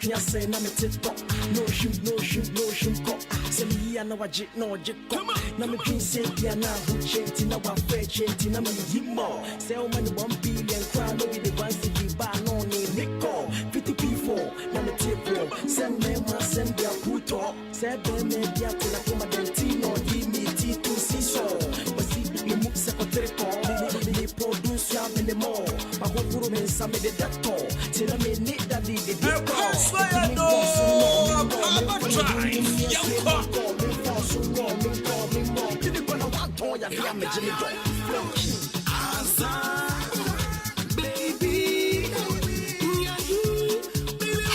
Watching us say, I'm a TikTok. No shoot, no shoot, no shoot. Say me, I know a jit, no jit. Nam a say, yeah, now who chanting, now I'm fair chanting, I'm a more. Say, oh, man, 1 billion crown over the ones to be by no name. Nico, 50 people, nam a tip. Send them, send their put up. Say, Ben, maybe I could have come a dentino, give me T2C so. But see, you move secretary call. They produce you in the mall. I hope you remain some of the doctor. Till I may need that the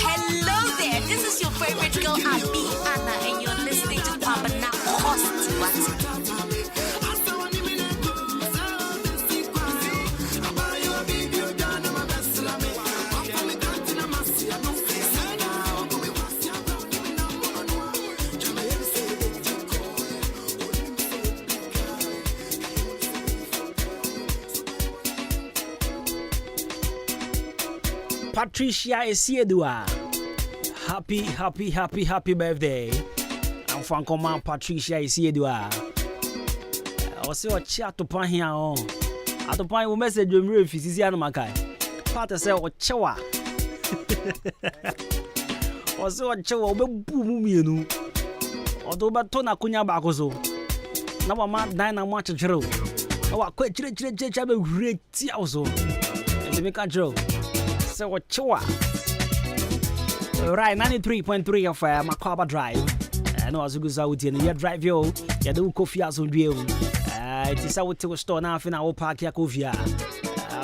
Hello there, this is your favorite girl, Abi Anna, and you're listening to Papa Now Host. What's Patricia Esiedua. Happy birthday. I'm from Command Patricia Esiedua. I was so chat to pan here on. At the point we message you if you see Makai. Part say o chewa. O so chewa be boom mienu. O do ba to na kunya ba ko so. Na wa ma dan na mo chechero. Na wa kwa chire be hure ti aso. E me ka chero. So chua. Right, 93.3 of Akwaaba Drive. I know as you go out here, drive yo. You do coffee as on you. It is out to a store now. In our park, Yakovia.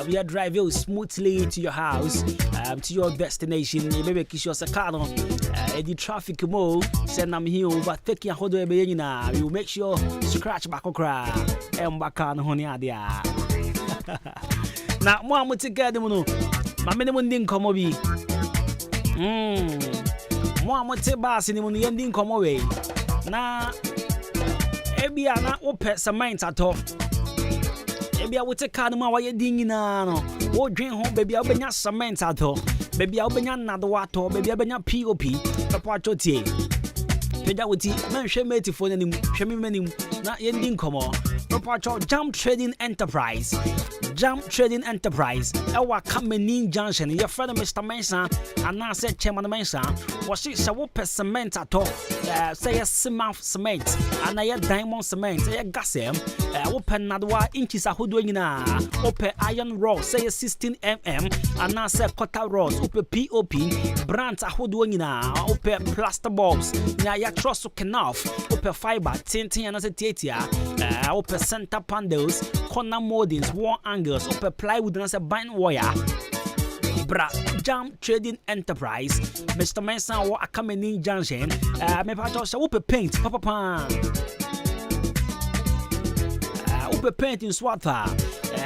We are drive you smoothly to your house, to your destination. You maybe kiss your sakano. The traffic mo send them here over taking a hold of a you make sure scratch back okra and back on honey adia. Now, more together, my minimum didn't come over. More bass in the ending come away. Now, Ebia not open some minds at all. Ebia would take card while you're dinging on. Or drink home, baby. I'll be not some minds at all. Baby, I'll be another water, baby. I'll be not POP, the part of tea. Pedawity, man, she made it for any shemi, not ending come on. The part of Jump Trading Enterprise. Jump Trading Enterprise. Our company junction. Your friend Mr. Mensa and now said Chairman Mensa was it so cement at all. Say a cement and I diamond cement. Say a gasem. Open another inches a hood open iron rod. Say a 16 mm and now say cutter rods. Open POP brands a hood open plaster bulbs. Now ya trust can off. Open fiber tinting and as a theater. Open center panels, corner moldings, wall angles, open plywood and as a bind wire. Jump Trading Enterprise, Mr. Mensa or a company junction. Me pato sa open paint, papa. Open paint in Swata.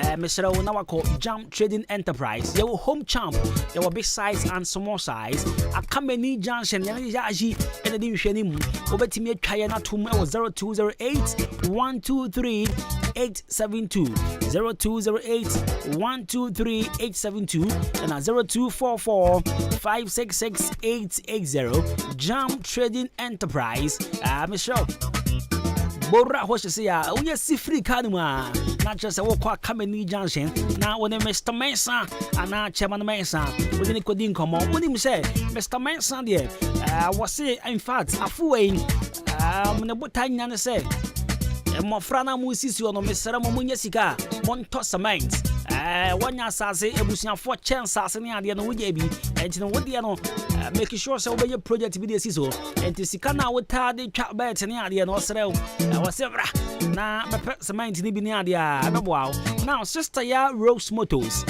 Mr. Onawako Jump Trading Enterprise. Your home champ, your big size and small size. A company junction, Yaji, and the Division. Over to me, Kayana to 0208 123 872 0208 123 872 and 0244 566 880. Jump Trading Enterprise. Michelle. Bora what you say, we see free canuma. Not just a walk company junction. Now when Mr. Mensa and now Chairman Mensa, we didn't go in come on. What him say, Mr. Mensa there, was say in fact a fool in what time say. Mo frana mu sisi ono mesera mo munya sika mon to cement wanya asase ebusia for chance asase ne ade no wuje bi enti no wode no make sure say obeye project bi de siso enti sika na wota de twa bet ne ade no osrew wasebra na bepe cement ni bi ne ade a beboa now sister ya Rose Motors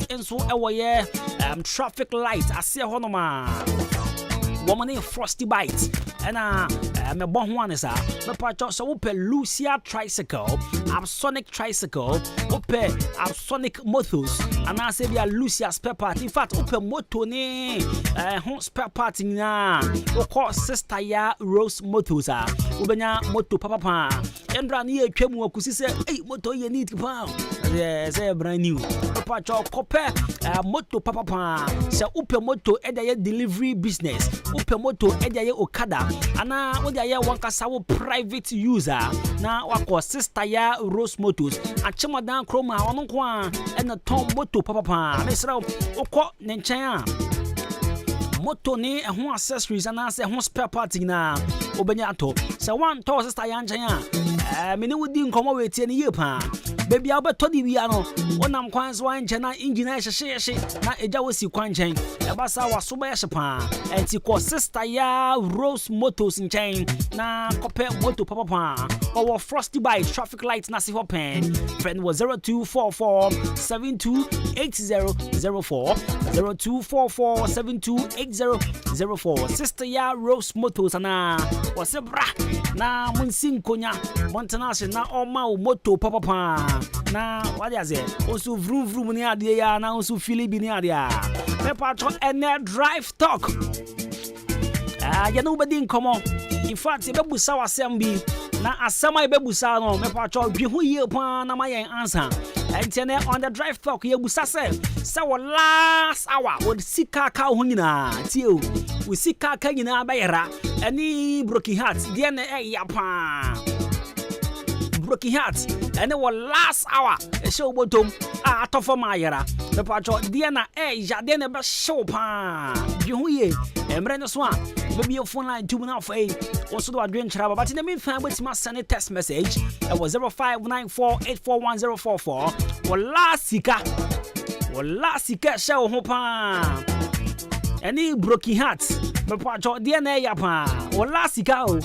enso ewoye traffic light ase ho no ma woman frosty bite and me bon one is me pacho so ope Lucia tricycle Sonic tricycle ope Sonic Motors and I say via Lucia spare part in fact ope moto ni home spare part na o call sister ya Rose Motors ubenya moto papa endra ni etwemu akusi say hey moto ye need pa say brand new pacho kope moto papa se upe moto eda delivery business upe moto eda okada ana odi aye wankasa wo private user na wako sister ya Rose Motors achemadan kroma wono ko a ena ton moto papa mesra ukọ ne nchen a moto ni ho accessories ana se ho spare part na obenya ato se one to sister ya nchen a me ni wodi nkomo wetie ni ye pa baby abeto di bia no wonam kwan so anche na engineer hyehye na eja wosi kwan nchen ebasa waso ba yepa enti ko sister ya Rose Motors nchen na kope moto papa or frosty by traffic lights na si pen friend was 0244728004 0244728004 sister ya Rose Motors na wase bra na munsin konya montana na oma moto papa na wadi aze osu vrum ni ade ya na osu fili bi ni ade ya me patro ene drive talk ya no bedi nkomo in fact be busa wasem bi na asama be busa no me patro dwi hu ye pa na ma yen answer entene on the drive talk ye busa se wo last hour wo sika ka hu nyina tie o wo sika ka nyina ba yera ani broken heart de na ya pa broken heart and it was last hour a show bottom atofo mayera the patro diana ya de na be show pa you ye emre no so a baby your phone line 2 na for also do adwen chira but in the meantime wait my send a text message it was 0594841044 wala sika show ho pa any broken heart the patro diana ya pa wala sika o e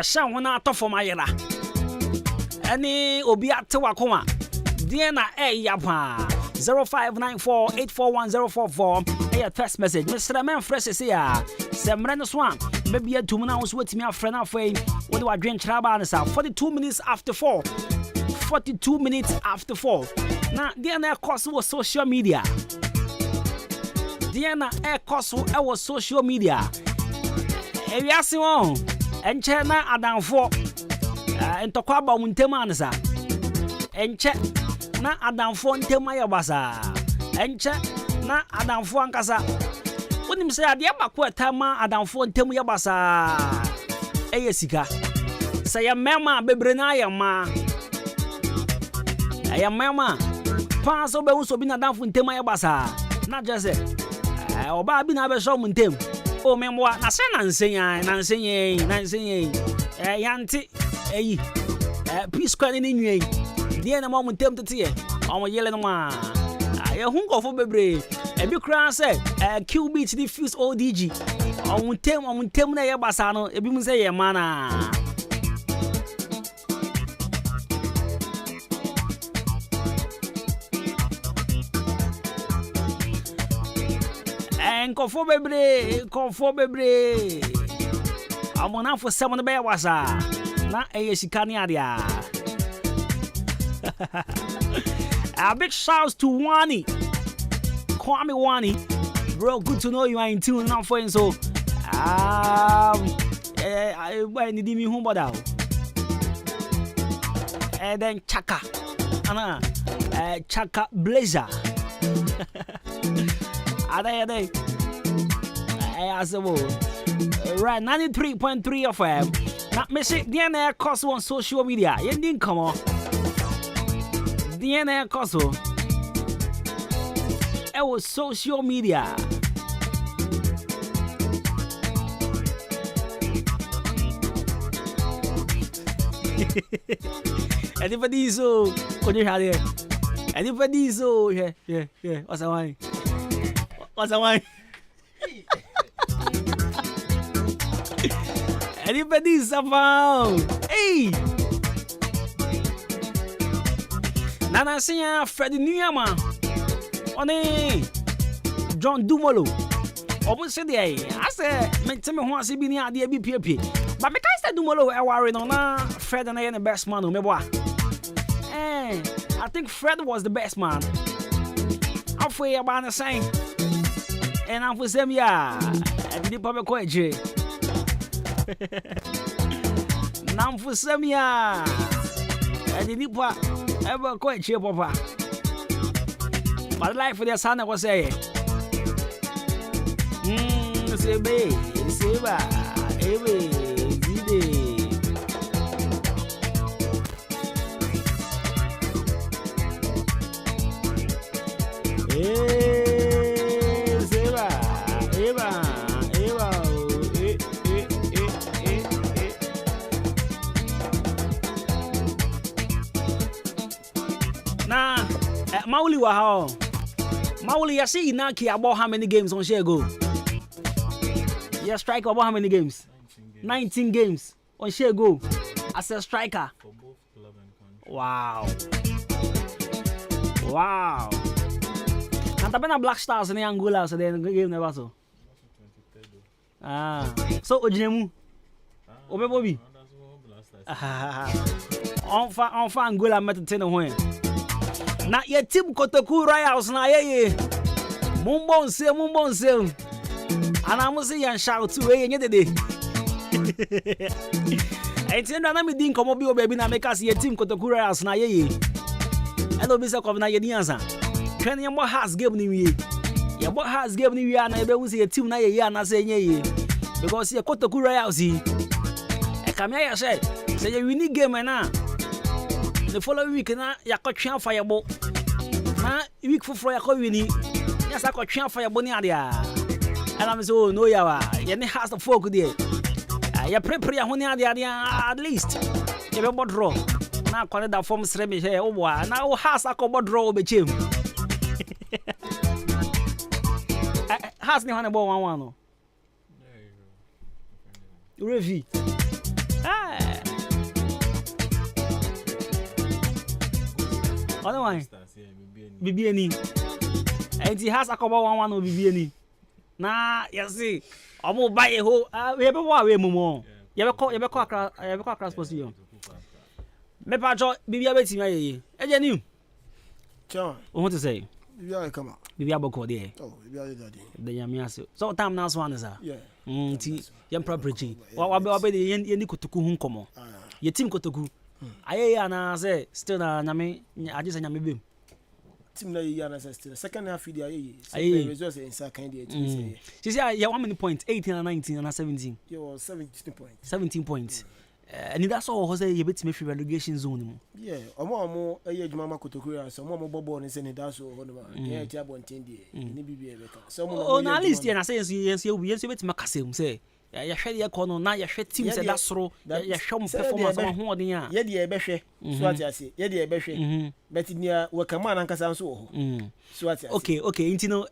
sha ho na atofo mayera any obi atewa koma diana yapa 0594841044 text message Mr. Man fresh say ya semre no so maybe atum na so wetimi afre na afei wo de wadwen chiraba na sa 42 minutes after 4 na diana course was social media diana course was social media ewiase won enche na adanfo Akwaaba muntema ansa enche na adamfo ntema ya basa enche na adamfo ankasa wonim se ade abako etama adamfo ntemu ya basa sika se ya mema bebre na ya ma mema pa so be unso bi na adamfo ntema ya basa na jese oba bi na be so muntem o memwa na se na nsenye yanti peace square ni nwie die na mo muntem tete o yele no ma ya hunko bebre ebi kra se Q beat diffuse ODG o muntem na ye basa no ebi mu se ye mana Kofo bebre amona fo sem no be wasa na sikani adia a big shouts to Wani bro, good to know you are in tune now for so I need me home boda and then Chaka Chaka Blazer Ade right 93.3 FM na message DNA course on social media yendin come on DNA course it was social media anybody so koje hade anybody so yeah what's the one anybody found hey nana sinya Fred Niyama oni John Dumolo obo se de I say me ho ase bi ni ade bi piepie but me can say Dumolo e worry no na Fred na the best man me boa I think Fred was the best man afwe ya ba na saying and I'm for some ya I did probably quite J Nam for some ya I did ever quite cheap papa My life for the son I was saying. Say babe, say ba, Nah, Mauli wa how? Mauli, I see Inaki about how many games on share go? Yeah, striker about how many games? 19 games on share go as a striker. For both club and country. Wow. Wow. And Tabena Black Stars in Angola, so then game never so. Ah, so Ojemu. Obe Bobby. On fa Angola met ten when. Na your team Kotoku Royals na ye. Mumbon se. And I must say and shout to ye nyede. I tell na me din komo bi obaby na make us your team Kotoku Royals na ye. Hello be say come na ye din answer. Twen ye mo has game ni wie. Ye mo has game ni wie na e be wu say your team na ye na say nye. Because ye Kotoku Royals e come here say you win game na. The following week na yakotwa firebo na week for yakowini yes akotwa firebo ni ade a and I'm so no yawa ye ne has the folk there ya prepare ya ho ni ade at least ye be draw na kwale da form sre me he wo boa na wo has akobo draw be chem has ni ho ne bo 1-1 no Revi Other one. Bibiani. And he has a couple 1-1 of Bibiani. Nah, you see. I'm going to buy a whole. We have a way more. You have a cross position. Maybe I join Bibiani. And you, John, what to say? Bibiani come out. Bibiani go there. Oh, Bibiani daddy. The Yamiaso. So, time now, one is that. Yeah. Young property. What be the Yendi Kotoku home come on? Your team Kotoku. Aye, and say still na nyame I just nyame bim. Team na yana say still second half the aye. Results in second year team say. She say yeah, how many points? 18 and 19 and 17. You was 17 points. 17 points. And that's all ho say you bet me free relegation zone mo. Yeah, omo eye adwuma ma Kotoku so omo bobo ne say ne that's all ho no ma. Yeah, ti abonten die. Ni bibia be ka. So omo na list here na say you bet me kasem say ya hwede ye kono na ya hwe team se da soro ya hwe performance on ho odin a ye de e be hwe so ati ase ye de e be hwe but nia we kama na nkasa nso ho so ati ase okay you know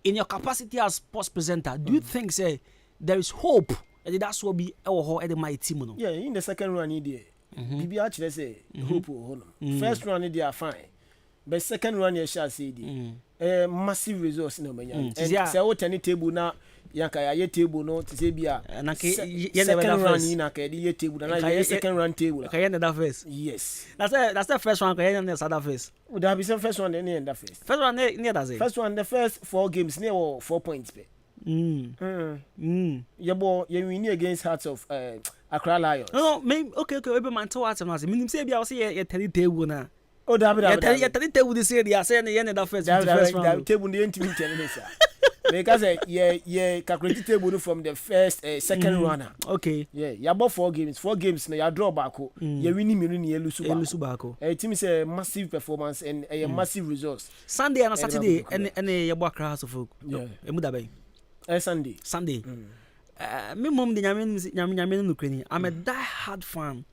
in your capacity as sports presenter do you think say there is hope that that's what be ho at my team no yeah in the second round ni there bibi a kire say hope ho no first round they are fine but second round you shall say the massive results no manya and say what any table na yanka ya table no to say bia na ke second round ni na ka the table na ya second round table ka yenda that first yes that's the first one ka yenda that first would have been first one then in that first one near that say first one the first 4 games near 4 points pe you win against Hearts of Accra Lions no maybe okay we be man to what am say minim say bia we say you tell table na oh that you tell table this say they say that first that table the intimate tennis because yeah calculate table from the first second runner okay yeah you bought 4 games na you draw back you win me ni lose back team say massive performance and a massive results Sunday and Saturday and you bought Accra House of Folk emu da ben Sunday me mom de nyame no krani I'm a die hard fan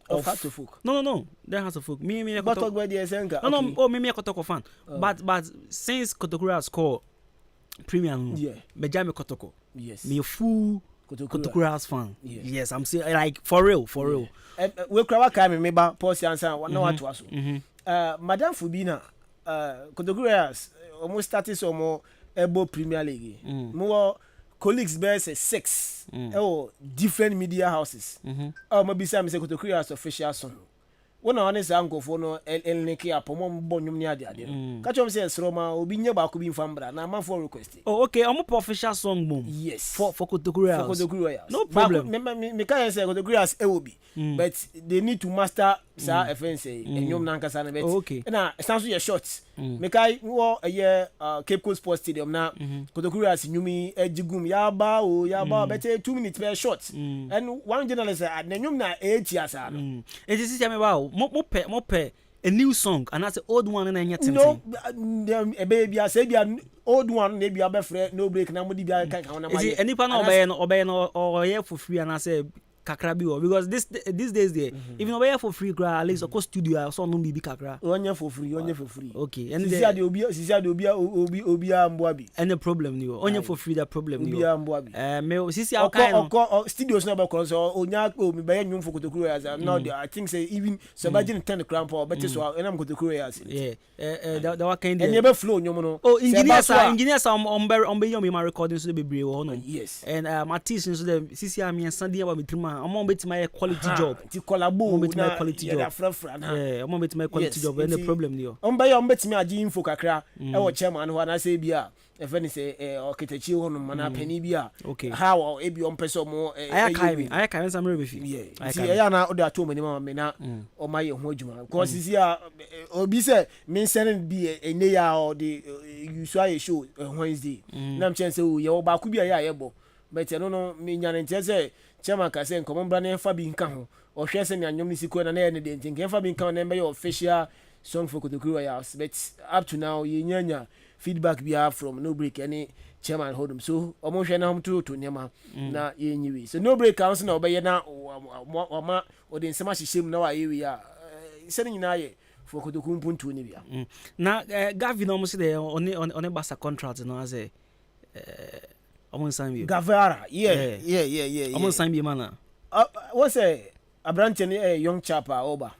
of House of Folk no the House of Folk me but talk about the Ahenkan no oh me Kotoko fan but since Kotoku score premium Benjamin Kotoko yes me full Kotoku fan yes I'm saying like for real we cry waka me ba pause answer na what aso Madam Fubina Kotoku almost started some ebo Premier League more colleagues bears 6 different media houses maybe say me say Kotoku official son when I honest uncle for no elneke apom bonyum ni ade catch am say sroma obi nya ba ko bi mfambra na man for request oh okay I'm official song boom yes for Kotoku no problem me can say Kotoku but they need to master sa offense enyom na nkasa na bet okay na stanso ye short mekai wo eye Cape Coast Sports Stadium na Kotokuru as nyumi ejigum ya ba bet 2 minutes per short and one journalist said na nyom na 8 years asa no it is see me ba mo pe a new song and that's an old one na nya tim no e baby say bia old one na bia be frɛ no break na mo di bia kan na ma is enipa na obey no or here for free and I say kakra bi because these days there even over here for free gra at least of studio so no be kakra onye for free okay and sisi ade obi amboa bi any problem ni onye for free that problem ni obi amboa bi me sisi akai no studios na be kon so onya o me be nyum for Kotokuru as now I think say even so budget 10 crown for better so enam Kotokuru as yeah that wa kind and you be flow nyum no engineers on be yum my recording so be brave ho no yes and Matisse so the sisi am yan sande about me trima among bet my quality job ti collabo na quality job yeah among bet my quality job and the problem ni on bet me agi info kakra e wo chairman ho na say bia e fe ni say okitachi ho no mana pani bia how e bi on person mo aya kai some rebe fi yeah ti ya na o da to mani mama me na o ma ye ho adwuma because sisi a obi say me send bi ene ya o the you saw a show Wednesday na m chance o ye wo ba ku bia ya ye bo but no me nya nte say chairman ka say nkomo bra na fa bi nka ho o hwe say nyanyom ni siko na ne de ntin fa bi nka na be your official song for Kotokuru House but up to now ye nyanya feedback be from no break any chairman hold them so omo hwe na hom to nyama na ye nyiwi so no break council na obeye na ma odi nsema hyehyem na wa yewi a se nyina ye for Kotokuru mpuntu ni bia na Gavi no mo se de on basa contract no as omo nsan bi Gavara yeah omo nsan bi mana what's a Branton young chap over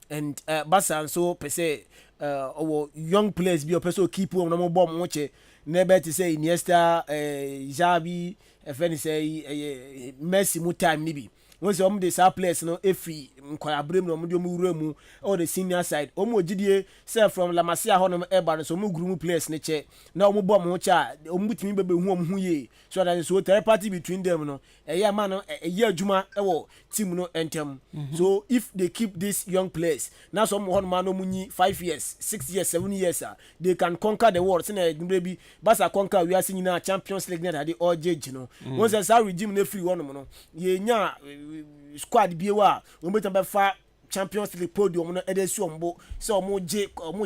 and basa so per se our young players be person keep on no bomb watch never to say Iniesta Xavi if say Messi mu time ni bi once the star players no efi nkwaya brem no mo wura mu or the senior side omo gidie say from La Masia hono eba no so mo group players ne che na omo bom ho cha omo butimi bebe hu omo hu ye so that so third party between them no eya man no eya adwuma ewo team no entem so if they keep these young players now some hono man no munyi 5 years 6 years 7 years they can conquer the world say na bi basa conquer we are seeing na Champions League na dey all judge no once that regime na free one no ye nya squad biewa we better be fa Champions League podium no edesu ombo so omo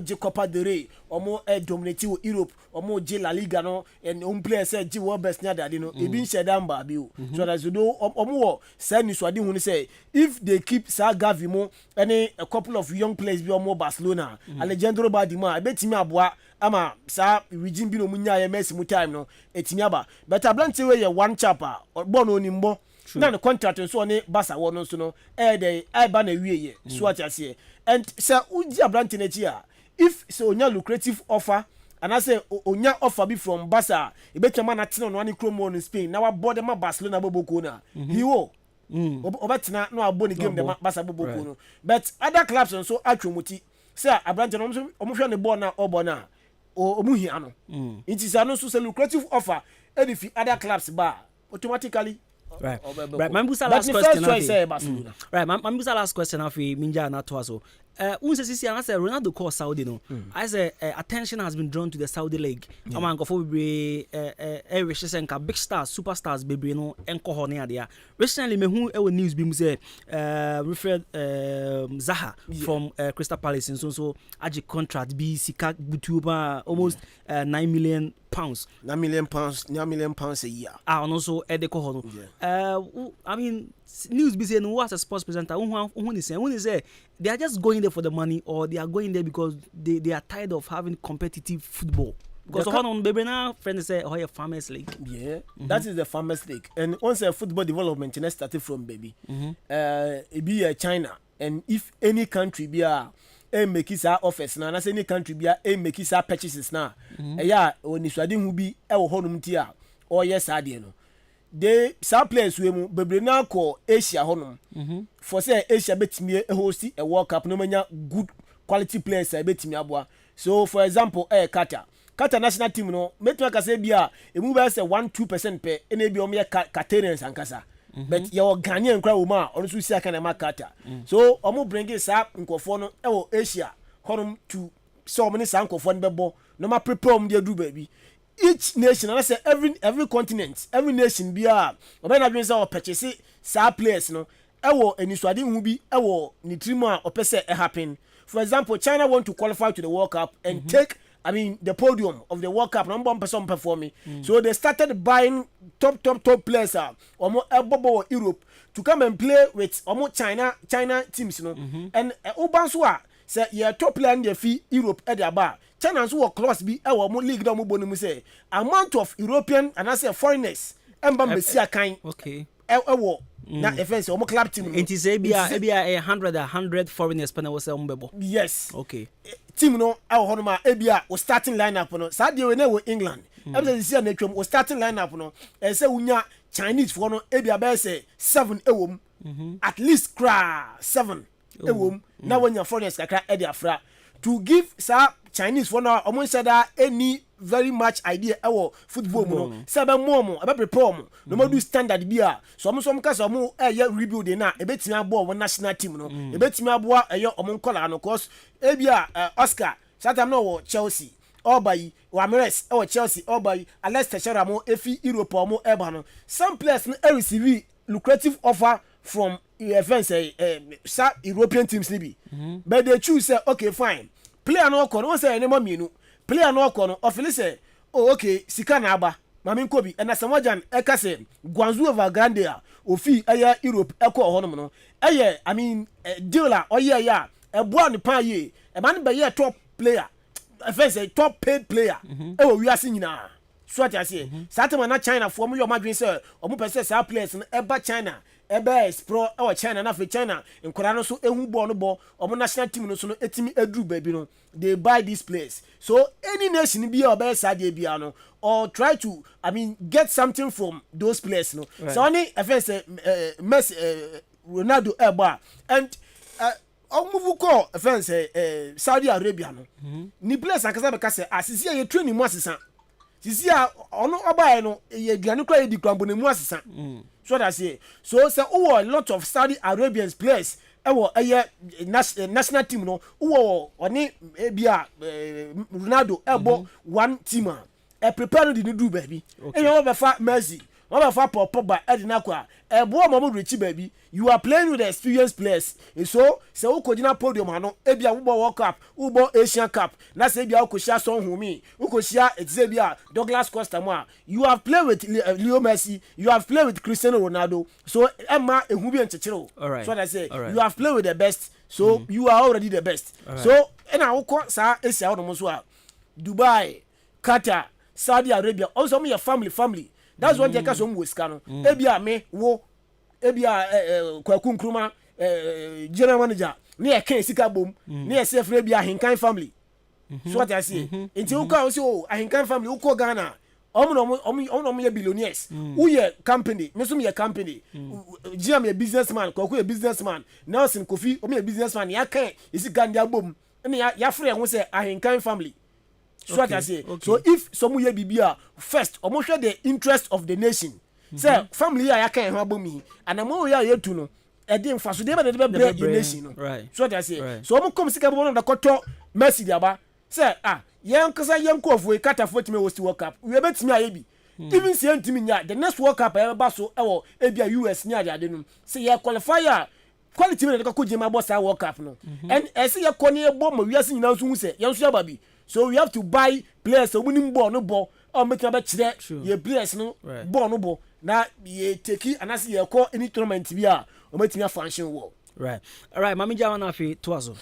je Copa del Rey omo dominate Europe omo je La Liga no and players say je world best na dade no e bi nshedamba bi o so that you know omo wo say ni so ade hu ni say if they keep Gavi mo any a couple of young players bi omo Barcelona Alejandro Badima betimi aboa ama sa regime bi no munya ya Messi mu time no etimi aba but ablante we ye one chapa ogbo no ni mbo na the contract so ne basa wo no so no dey ba na wieye so atiase and say uji abrante na chi a if so onya lucrative offer and I say onya offer be from Barca e betema na tena no ani kromo no Spain na wa board ma Barcelona boboko na he wo obetina no abo ni game de Barca boboko no but other clubs so atwomuti say abrante no omo hwe ne ball na obo na omu hia no it is no so lucrative offer any other clubs ba automatically right. My last question. Right, my last question. Afi minja na to aso. Unse sisi ana say Ronaldo call Saudi no. I say attention has been drawn to the Saudi league. Ama nkofo bebre wish say nka big stars, superstars bebre no enko ho ne ade a. Recently me hu e news bi mu say referred Zaha from Crystal Palace so aji contract bi sika butuba almost 9 million pounds. 9 million pounds a year. And also edeko ho no. I mean news be saying who as a sports presenter who say they are just going there for the money or they are going there because they are tired of having competitive football. Because on baby now friends say oh farmers league. Yeah, that is the farmers league. And once a football development started from baby. It be China, and if any country be make his office now, and any country be make his purchases now. Yeah, when you swadi who be honum tia or yes no. They some players we bebre na ko Asia honum for say Asia betimi host a World Cup no manya good quality players betimi aboa so for example Qatar national team no metwa ka say bia e mu be say 1-2% pe ene bi o me Qatarians ankasa but your Ghanaian crowd woman or so see kind of makata so omo bring it up nkofo no e Asia honum to so many sankofo no bebo no ma prepare dem dey do baby each nation and I say every continent every nation bia obe na dwen say o purchase sa players no e wo enisuade hu bi e wo ni trimu a opese e happen. For example, China want to qualify to the World Cup and take the podium of the World Cup. Number one person performing. So they started buying top players almost Europe to come and play with almost China teams, you know. And Obanswa say yeah top player in the fee Europe at the bar. China so class be our league down mo say amount of European and I say foreigners emba mesia kind. Okay. Na offense omo club team it is ebia 100 foreigners pana was ombebo. Yes. Okay. Team no e ho no ma ebia o starting lineup no sa de we na we England ebia see na twam o starting lineup no e say unya Chinese for no ebia be say 7 ewom at least 7 ewom na wanya foreigners kakra e de afra to give sa Chinese for no omo say that any very much idea our football no sebe momo ebe prepare mo no ma do standard bia so omo ka so omo rebuild na ebetimi abo national team no ebetimi abo omo nkola no cause ebia Oscar satam no wo Chelsea obayi Ramirez Chelsea obayi Leicester Sharamo efi Europe omo eba no some players no receive lucrative offer from European teams libi but they choose say okay fine player no ko no say any mo mienu player no kono ofili say oh okay sika na aba mami nkobi na samojan eka say Guangzhou Evergrande ofi aya Europe eko honom no eye I mean dealer oye ya eboa ne pan ye e man be ye top player first top paid player e wo wiase nyina so ati ase satema na China for mo yo madwen say omo pese sa players no eba China ebe pro China na fe China nkora no so ehu ball no ball omo national team no so no etimi edru baby no they buy this place so any nation be obe sade bia no or try to get something from those players no right. So only first Messi Ronaldo eba and move ko first Saudi Arabia no ni place akasa be kase asisi ye training mu asesa sisi a ono oba no ye duane kra ye di krambo ne mu asesa so that say so a lot of Saudi Arabians players national team no oni bia Ronaldo one team prepare the do baby and you have Messi Pogba edina kwa mo reach baby you are playing with the experienced players so ukojina podium ano ebia wo World Cup wo Asian Cup na say bia ukoshia Son Heung-min ukoshia Exebia Douglas Costa mo you have played with Leo Messi you have played with Cristiano Ronaldo so emma ehu bi enchechero so I say you have played with the best so you are already the best so na ukọ sa Asia wo no so a Dubai Qatar Saudi Arabia also me your family that's one thing ka so mo sika no ebia me wo ebia Kwaku Nkrumah general manager ni e kan sika bom ni e se free bia Ahenkan family so what I say nti wo ka so Ahenkan family wo ko Ghana omo ye billionaires who ye company me so me ye company Jam ye businessman Kwaku ye businessman Nelson Kofi omo ye businessman ya kan isi Gambia bom ni ya free ho say Ahenkan family. So what I say. So if some ye bibia first, almost share the interest of the nation. Say family ya can have me, and I'm all ya to know. I didn't fast. So they better break the nation. Right. So what I say. So I'm come see one of the quarter Messi diaba. Say young kasa young ko for kata for me was to World Cup. We bet me ayebi. Even say to me the next World Cup ever so ebia US nya dia denum. Say ya qualifier. Quality me ko jema boss World Cup no. And I say ya kone bomb we are nyina so hu say yan so baby. So we have to buy players so winning ball no ball or make about ye players no ball no ball na ye take and as ye call any tournament bia or make me function well. Right. All right, Mami Jawana fi twazo.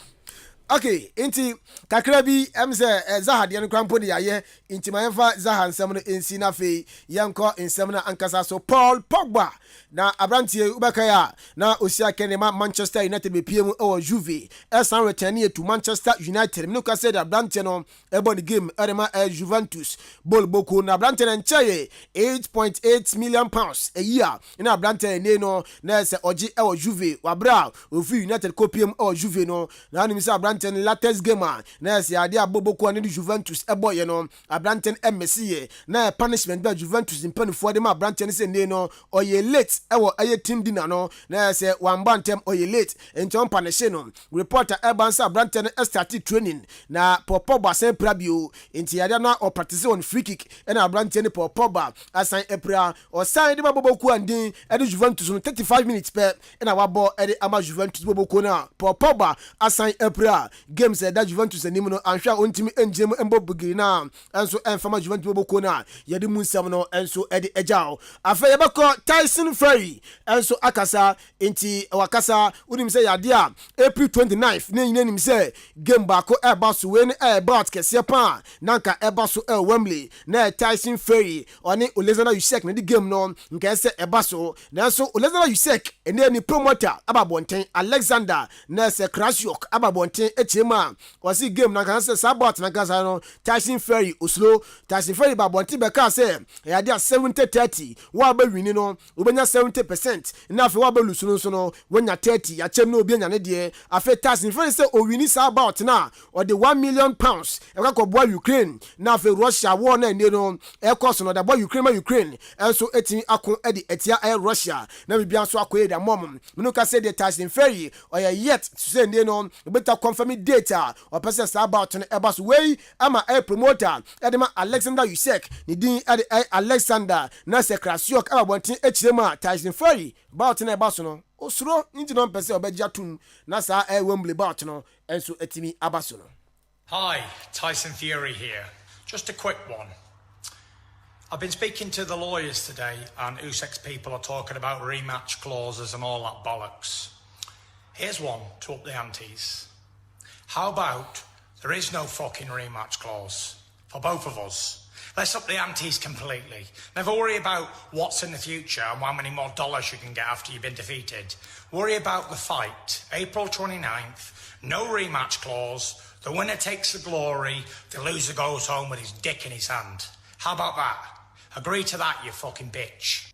Okay, inti kakra bi emse Zaha de nkrampo de yaye inti mayenfa Zaha nsem no ensi na fe yenko nsem na ankasa so Paul Pogba na abrantie ubakaya na osia kenema Manchester United be PM o Juve esan return to Manchester United me no ka say that abrantie no ebo the game erema Juventus bol boko na abrantie nchaye 8.8 million pounds a year na abrantie ne no na se oji e Juve wabra ofi United ko PM o Juve no na ni mi say Abranten latest game na se ade aboboko ne Juventus eboye no Abranten Messi na punishment ba Juventus impanifo de ma Abranten se ne no oye late ewo aye team dinner no na se wamba ntem oye late enton panishe no reporter ebansa Abranten start training na Pogba sen prabio enti ade na o practice on free kick na Abranten Pogba asan epra o sign de baboko andin e Juventus no 35 minutes per na wabo e ama Juventus baboko na Pogba asan epra games da Juventus anim no anhwa ontimi engem embobugiri na enso enfama Juventus baboko na yede munsam no enso e de ejao afa yebako Tyson Fury enso akasa enti wakasa unim se yade a April 29th ne nyina nim se game baako e ba so we ne e ba kese pa nanka e ba so e Wembley na Tyson Fury oni Alexander Usyk ne di game no nka se e ba so na so Alexander Usyk ene ni promoter ababonten Alexander na se Krasiok ababonten echema wasi game nanka se sabot nanka sa no Tyson Fury oslo Tyson Fury babonten be ka se yade a 70-30 wa ba wini no obenya 70% na afi wa ba lusu so no wonya 30 ya chem no obi anya ne de afi Tyson Fury se o wini sabot na o de £1 million e ka ko boa Ukraine na afi Russia war na ne no e cost no da boa Ukraine enso etimi akon e de etia e Russia na bibia so akoye da mom no ka se de Tyson Fury o ya yet to say ne no beta confirm data o person sabot no e ba so wey ama e promoter e de ma Alexander Usyk ni din e de Alexander na se Krasiok abontin echirema Tyson Fury bout na e ba so no osuro nti no pese obegya tum na sa e Wembley bout no enso etimi abaso no. Hi, Tyson Fury here. Just a quick one. I've been speaking to the lawyers today, and Usyk's people are talking about rematch clauses and all that bollocks. Here's one to up the antes. How about there is no fucking rematch clause for both of us? Let's up the antes completely. Never worry about what's in the future and how many more dollars you can get after you've been defeated. Worry about the fight. April 29th, no rematch clause. The winner takes the glory. The loser goes home with his dick in his hand. How about that? Agree to that, you fucking bitch.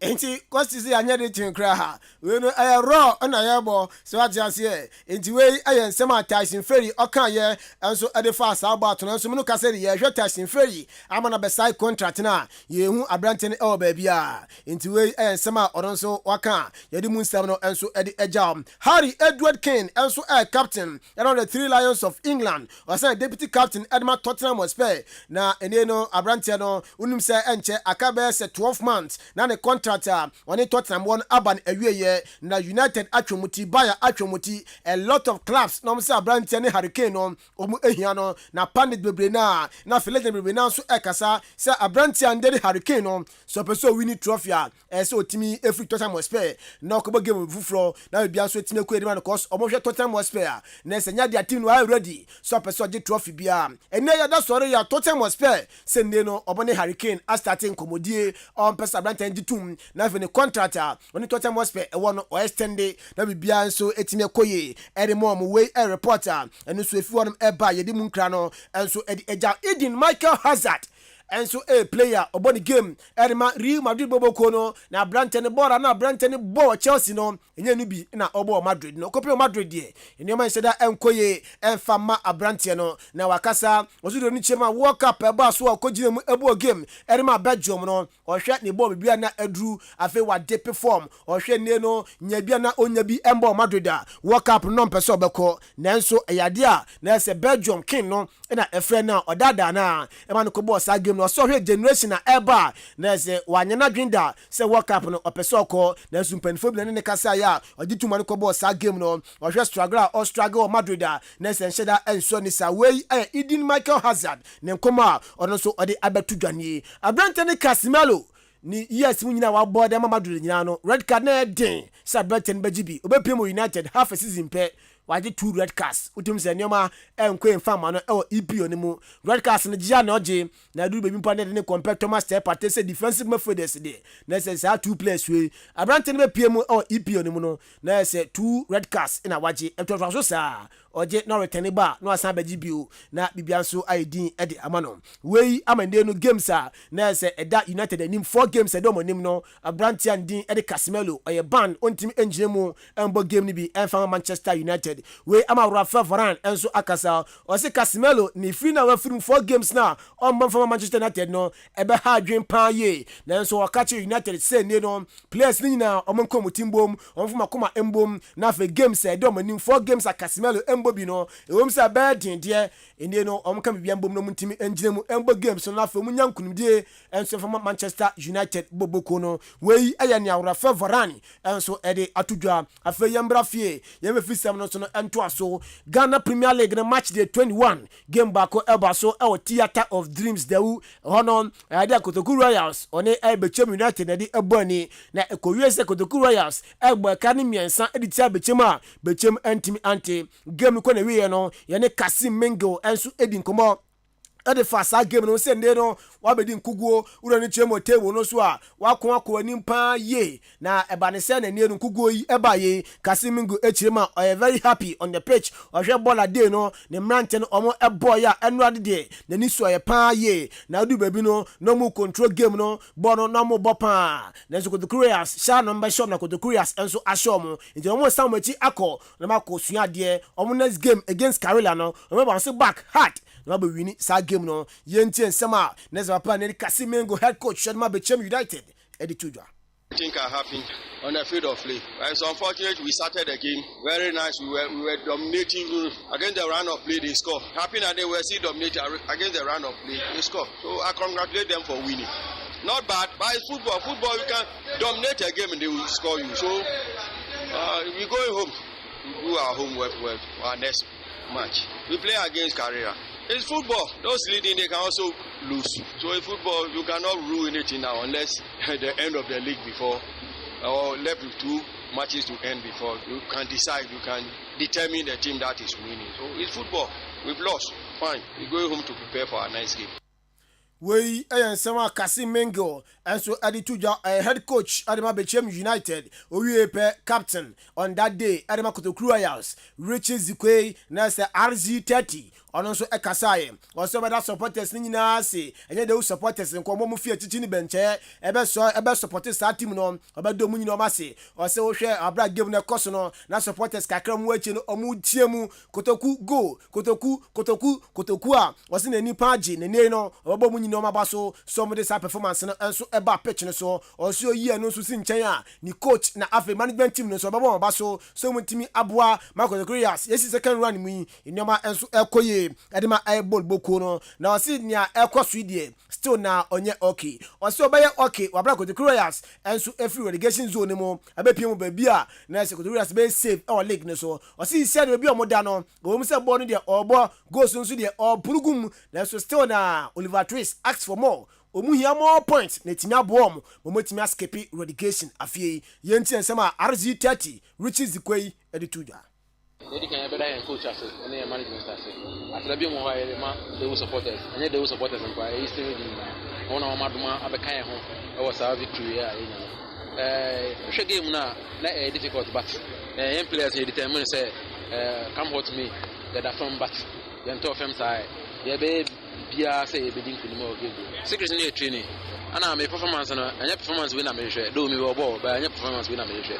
Enti kwasizi anya de tinkra ha we no aye raw na aye bo so atiase enti we aye nsema Tyson Fury okan ye enso ade fa sa about no enso me kase ye hwe Tyson Fury amana be side contract na ye hu Abranten e ba bia enti we aye nsema oronso waka ye de munsam no enso ade ejam Harry Edward Kane enso captain around the Three Lions of England or say deputy captain Edma Tottenham Hotspur na ene no Abranten no unim se enche akabe se 12 months na ne contract on Tottenham won aban awieye na United atwomuti Bayer atwomuti a lot of clubs no say Abranten ne Hurricane no omu ehia no na pandit bebre na Philip bebre na so ekasa say Abranten de Hurricane no so person win trophy so otimi every Tottenham Hotspur na ko game fufro na bia so otimi ko edima cause omo Tottenham Hotspur na se nya dia team no already so person get trophy bia ene ya da sorry ya Tottenham Hotspur se ne no omo ne Hurricane a starting komodie on person Abranten ditum na fe ne contractor oni Tottenham Hotspur e wono o extend na bibia nso etime koye ere mo mo we e reporter eno so efi wonom e ba ye di mu nkra no enso eja Eden Michael Hazard enso a player oboni game erima Real Madrid boboko no na Abranten bora na Abranten bo Chelsea no enye no bi na obo Madrid no kopio Madrid die eni man seda enkoye enfama Abranten no na wakasa ozudo ni chema World Cup eba so akogire mu ebo game erima Belgium no ohwe ne bo bibia na adru afi wade perform ohwe ne no nya bia na onya bi embo Madrid a World Cup no mpese obeko nanso eyade a na se Belgium king no na efre na odada na e man ko bo sa game no so hwe generation na eba na se wanyana dwinda se World Cup no opese okọ na sumpanfo bi ne kasa ya odituma no ko bo sa game no ohwe struggle Madrid a na se nsheda enso ni sa wey Eden Michael Hazard ne nkoma ono so ode abetu dwane Abranten Casemiro ni yes munyina wa board ama Madrid nyina no red card na den sa Abranten bajibi obepem United half a season pe waje 2 red cards utum se nyoma enko enfama no EPO ni mu red cards no gya na oje na du bebi mpa ne compare Thomas Partey say defensive midfielders de na say 2 players we Abranten be PM EPO ni mu no na say 2 red cards ina waje etwa so sa oje no return ba no asan baji bio na bibia so ID e de amano we amande no games na say eda United anim 4 games edo monim no Abranten din e de Casemiro oye ban ontimi engine mu embo game ni bi enfama Manchester United United we ama Rafa Varane enso akasa o se Casemiro ni free na wa free 4 games na on man from Manchester United no ebe ha adwen pa ye na enso o catch United say ne no players ni na o man kom timbom on fuma koma embom na fe games e do manim 4 games a Casemiro embo bi no e wom say bad de ene no o man kam bia mbom no mutimi engine mu embo games no na fe munya nkunumdie enso from Manchester United boboko no we aya ni Rafa Varane enso ede atudwa afa yambra fie yem fi sem no so no ento aso Ghana Premier League na match day 21 game back eba so e Theatre of Dreams dewu hono ade Kotoku Royals one Bechem United na di eboni na ekowiese Kotoku Royals egbo ka ni miensa editia Bechem a Bechem antimi ante game ko na wiye no ye ne Kasim Mengo enso edi nkomo ade fasa game no se nde no wa bedi nkuguo uro ni chemo table no so a wa ko akọ ni mpa ye na eba ne se na ne nkuguo yi eba ye Kasimingo echirema I very happy on the pitch ohwe bola day no ne mrante no omo ebo ya enu ade de na ni so ye pa ye na du baby no no mu control game no bo no na mo bopa na so the Couriers sha number shop na the Couriers enso ashomo nti omo samuchi akọ na mako sua de omo next game against Carolina no omo bounce back hard na be wini sa game no yenti ensema neza papa ne Kasimengo head coach Shadma Bechem United edi tudwa I think are happening on the field of play. It's unfortunate we started the game very nice. We were dominating against the round of play. They score. Happy that they were still dominating against the round of play. They score. So I congratulate them for winning. Not bad, but it's football. Football you can dominate a game and they will score you. So we going home. We do our homework well for our next match. We play against Carrera. It's football. Those leading, they can also lose. So in football, you cannot rule anything now unless the end of the league before, or left with 2 matches to end before. You can decide, you can determine the team that is winning. So it's football. We've lost. Fine. We're going home to prepare for our next game. We ensema Kasimengo enso adituja head coach Adema Bechem United owie captain on that day Adema Kotoku Royals Richie Zikwe na se RZ30 ono so ekasaye oso beda supporters ni nyina se enye de supporters nko mo fie chichi ni benche ebe support sa team no obedo mu nyina o mase oso wo hwe abra game na koso no na supporters kakra mu achi no omu tie mu Kotoku go Kotoku a oso na nipa agi ne ne no obo mu nyina o mabaso some de sa performance no enso eba pitch no so oso yi no so si nchen a ni coach na afi management team no so obo mabaso so mu timi aboa Kotoku Royals yesi second run mu nyoma enso ekoye edema ball boko no na osi nia ekoso die still na onye okay osi obaye okay wabra Kotoku Royals enso every relegation zone mu abepie mu baby a na se Kotoku Royals be save our league no so osi sia de baby omoda no go mu se ball no de obo goals nso de opurugum na so still na Oliver Twist ask for more omuhia more points na timia boom momotimi escape relegation afie yenti ensema RZ30 Richie Zikwei edituja They can better and coach us and their management staff. After being more, they will support us, and they will support us and by still one of Maduma Abakaya home. I was our victory. Should game now, not difficult, but young players here determined say, come hold me, that are from but then to them side. Yeah, baby, Bia say, beginning to more game. Secret in your training. And I'm a performance and your performance win a measure. Do me a ball, but your performance win a measure.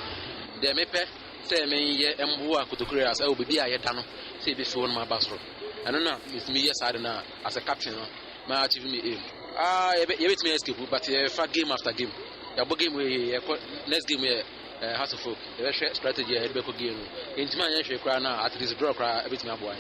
They may pay. Say me ye embuwa Kotoku Royals I will be a yetano say be so on my bus road. I don't know it's me yes I don't know as a captain my achieve me aim. You bet me escape but fight game after game. Your game we next game we House of Folk. The strategy head back game. Into my year cry now at least draw cry a bit my boy.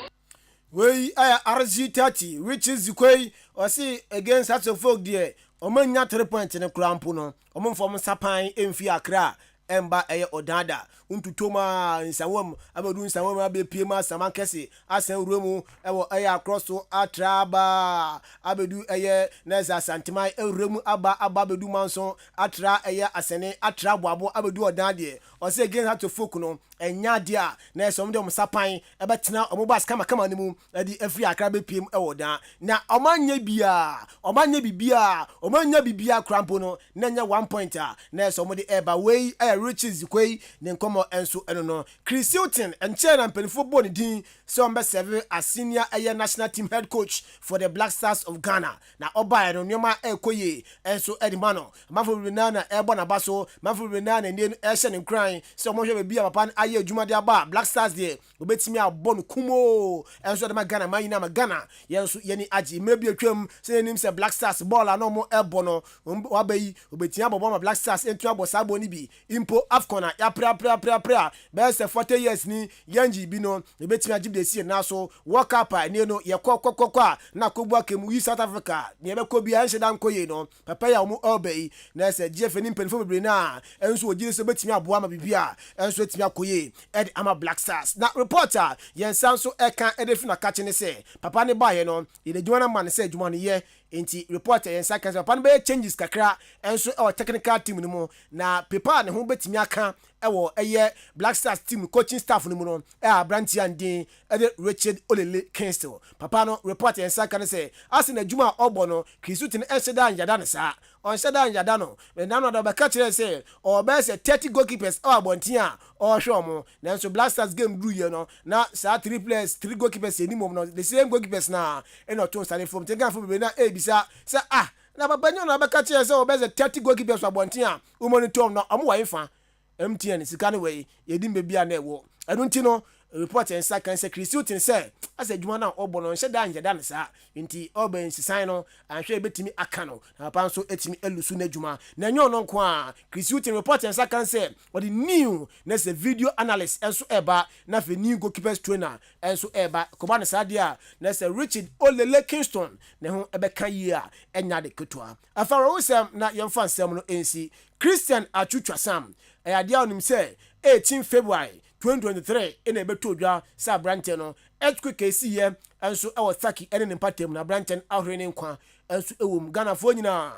We RZ30 which is Zikwe or see against House of Folk there. Omanya 3 points in a crampo no. Omon from Sapan Emfi Accra. Emba odada untutoma nsawom abedu nsawom abepiem samankese asan rumu ewo across to atraba abedu neza santima rumu aba bedu manson atra asene atra boabo abedu odade o se again have to folk no enya dia na some dem sapan ebetena omobas kama ne mu edi afri akra bepiem ewo dan na omanya bibia krampo no na nya 1 point na some de eba we Richie Zikwe ne nkomo enso eno no Chris Hilton enche na mpanifo bɔ ne din so on be serve as senior air national team head coach for the Black Stars of Ghana na oba no nyoma ekoye enso edimano mafo renana ebo na baso mafo renana ne ehye ne kran so mo hwe bia papa aye adwuma de aba Black Stars de obetimi abɔ no kumo enso de ma Ghana man na ma Ghana yenso yeni agi mebi atwam se nim se Black Stars ball na mo ebo no wabayi obetimi abɔ ma Black Stars entu abɔ sabo ni bi impo Afcon ya pra be se 40 years ni yanji bi no obetimi agib de sie na so World Cup ni no ye kokokokwa na kogbu akemu yi South Africa ni ebe ko bia nhye dan koye no papa ya mu obey na se GF ni mpanifo bebre na enso ogire so betimi aboa ma bibia enso etimi akoye ed ama Black Stars na reporter yen sanso eka edefi na kache ne se papa ne baye no ye de dwuma man se dwuma ne ye enti reporter yen sa kan papa ne be changes kakra enso technical team ni mu na pepa ne ho betimi aka ewo eye Black Stars team coaching staff ni mu no abranti andin ede Richard Olele Kingston papa no reporter yen sa kan se ase na dwuma ogbo no Krisutin enhyeda njada ne sa on sheda njada no na no da be ka kire se o be se 30 goalkeepers abontin a o hwe omo na so Black Stars game do ye no na sa 3 players 3 goalkeepers ni mom no the same goalkeepers na eno to start from tenga fo be na ebisa se na babanyo na be ka kire se o be se 30 goalkeepers abontin a o monitor no omo wa ifa MTN sika ne we yedim be bia na ewo enu nti no report en sa kan se Chris Hilton say asa dwuma na ogbo no nhye da njeda ne sa nti oben sisan no anhwe betimi aka no na pa nso etimi elusu na dwuma na nyo no nko a Chris Hilton report en sa kan say what the new na se video analyst enso eba na fe new goalkeepers trainer enso eba ko ba ne sa dia na se Richard Olele Kingston ne ho ebeka yi a enya de ketwa afara wo sem na yemfa nsem no ensi Christian Achutwa Sam ayadia onim say 18 February 2023 ina ebeto dwa sa branche no earthquake esi ye enso e wasaki ene ne patem na branche ahwere ne nkwa enso ewom Ghana fo nyina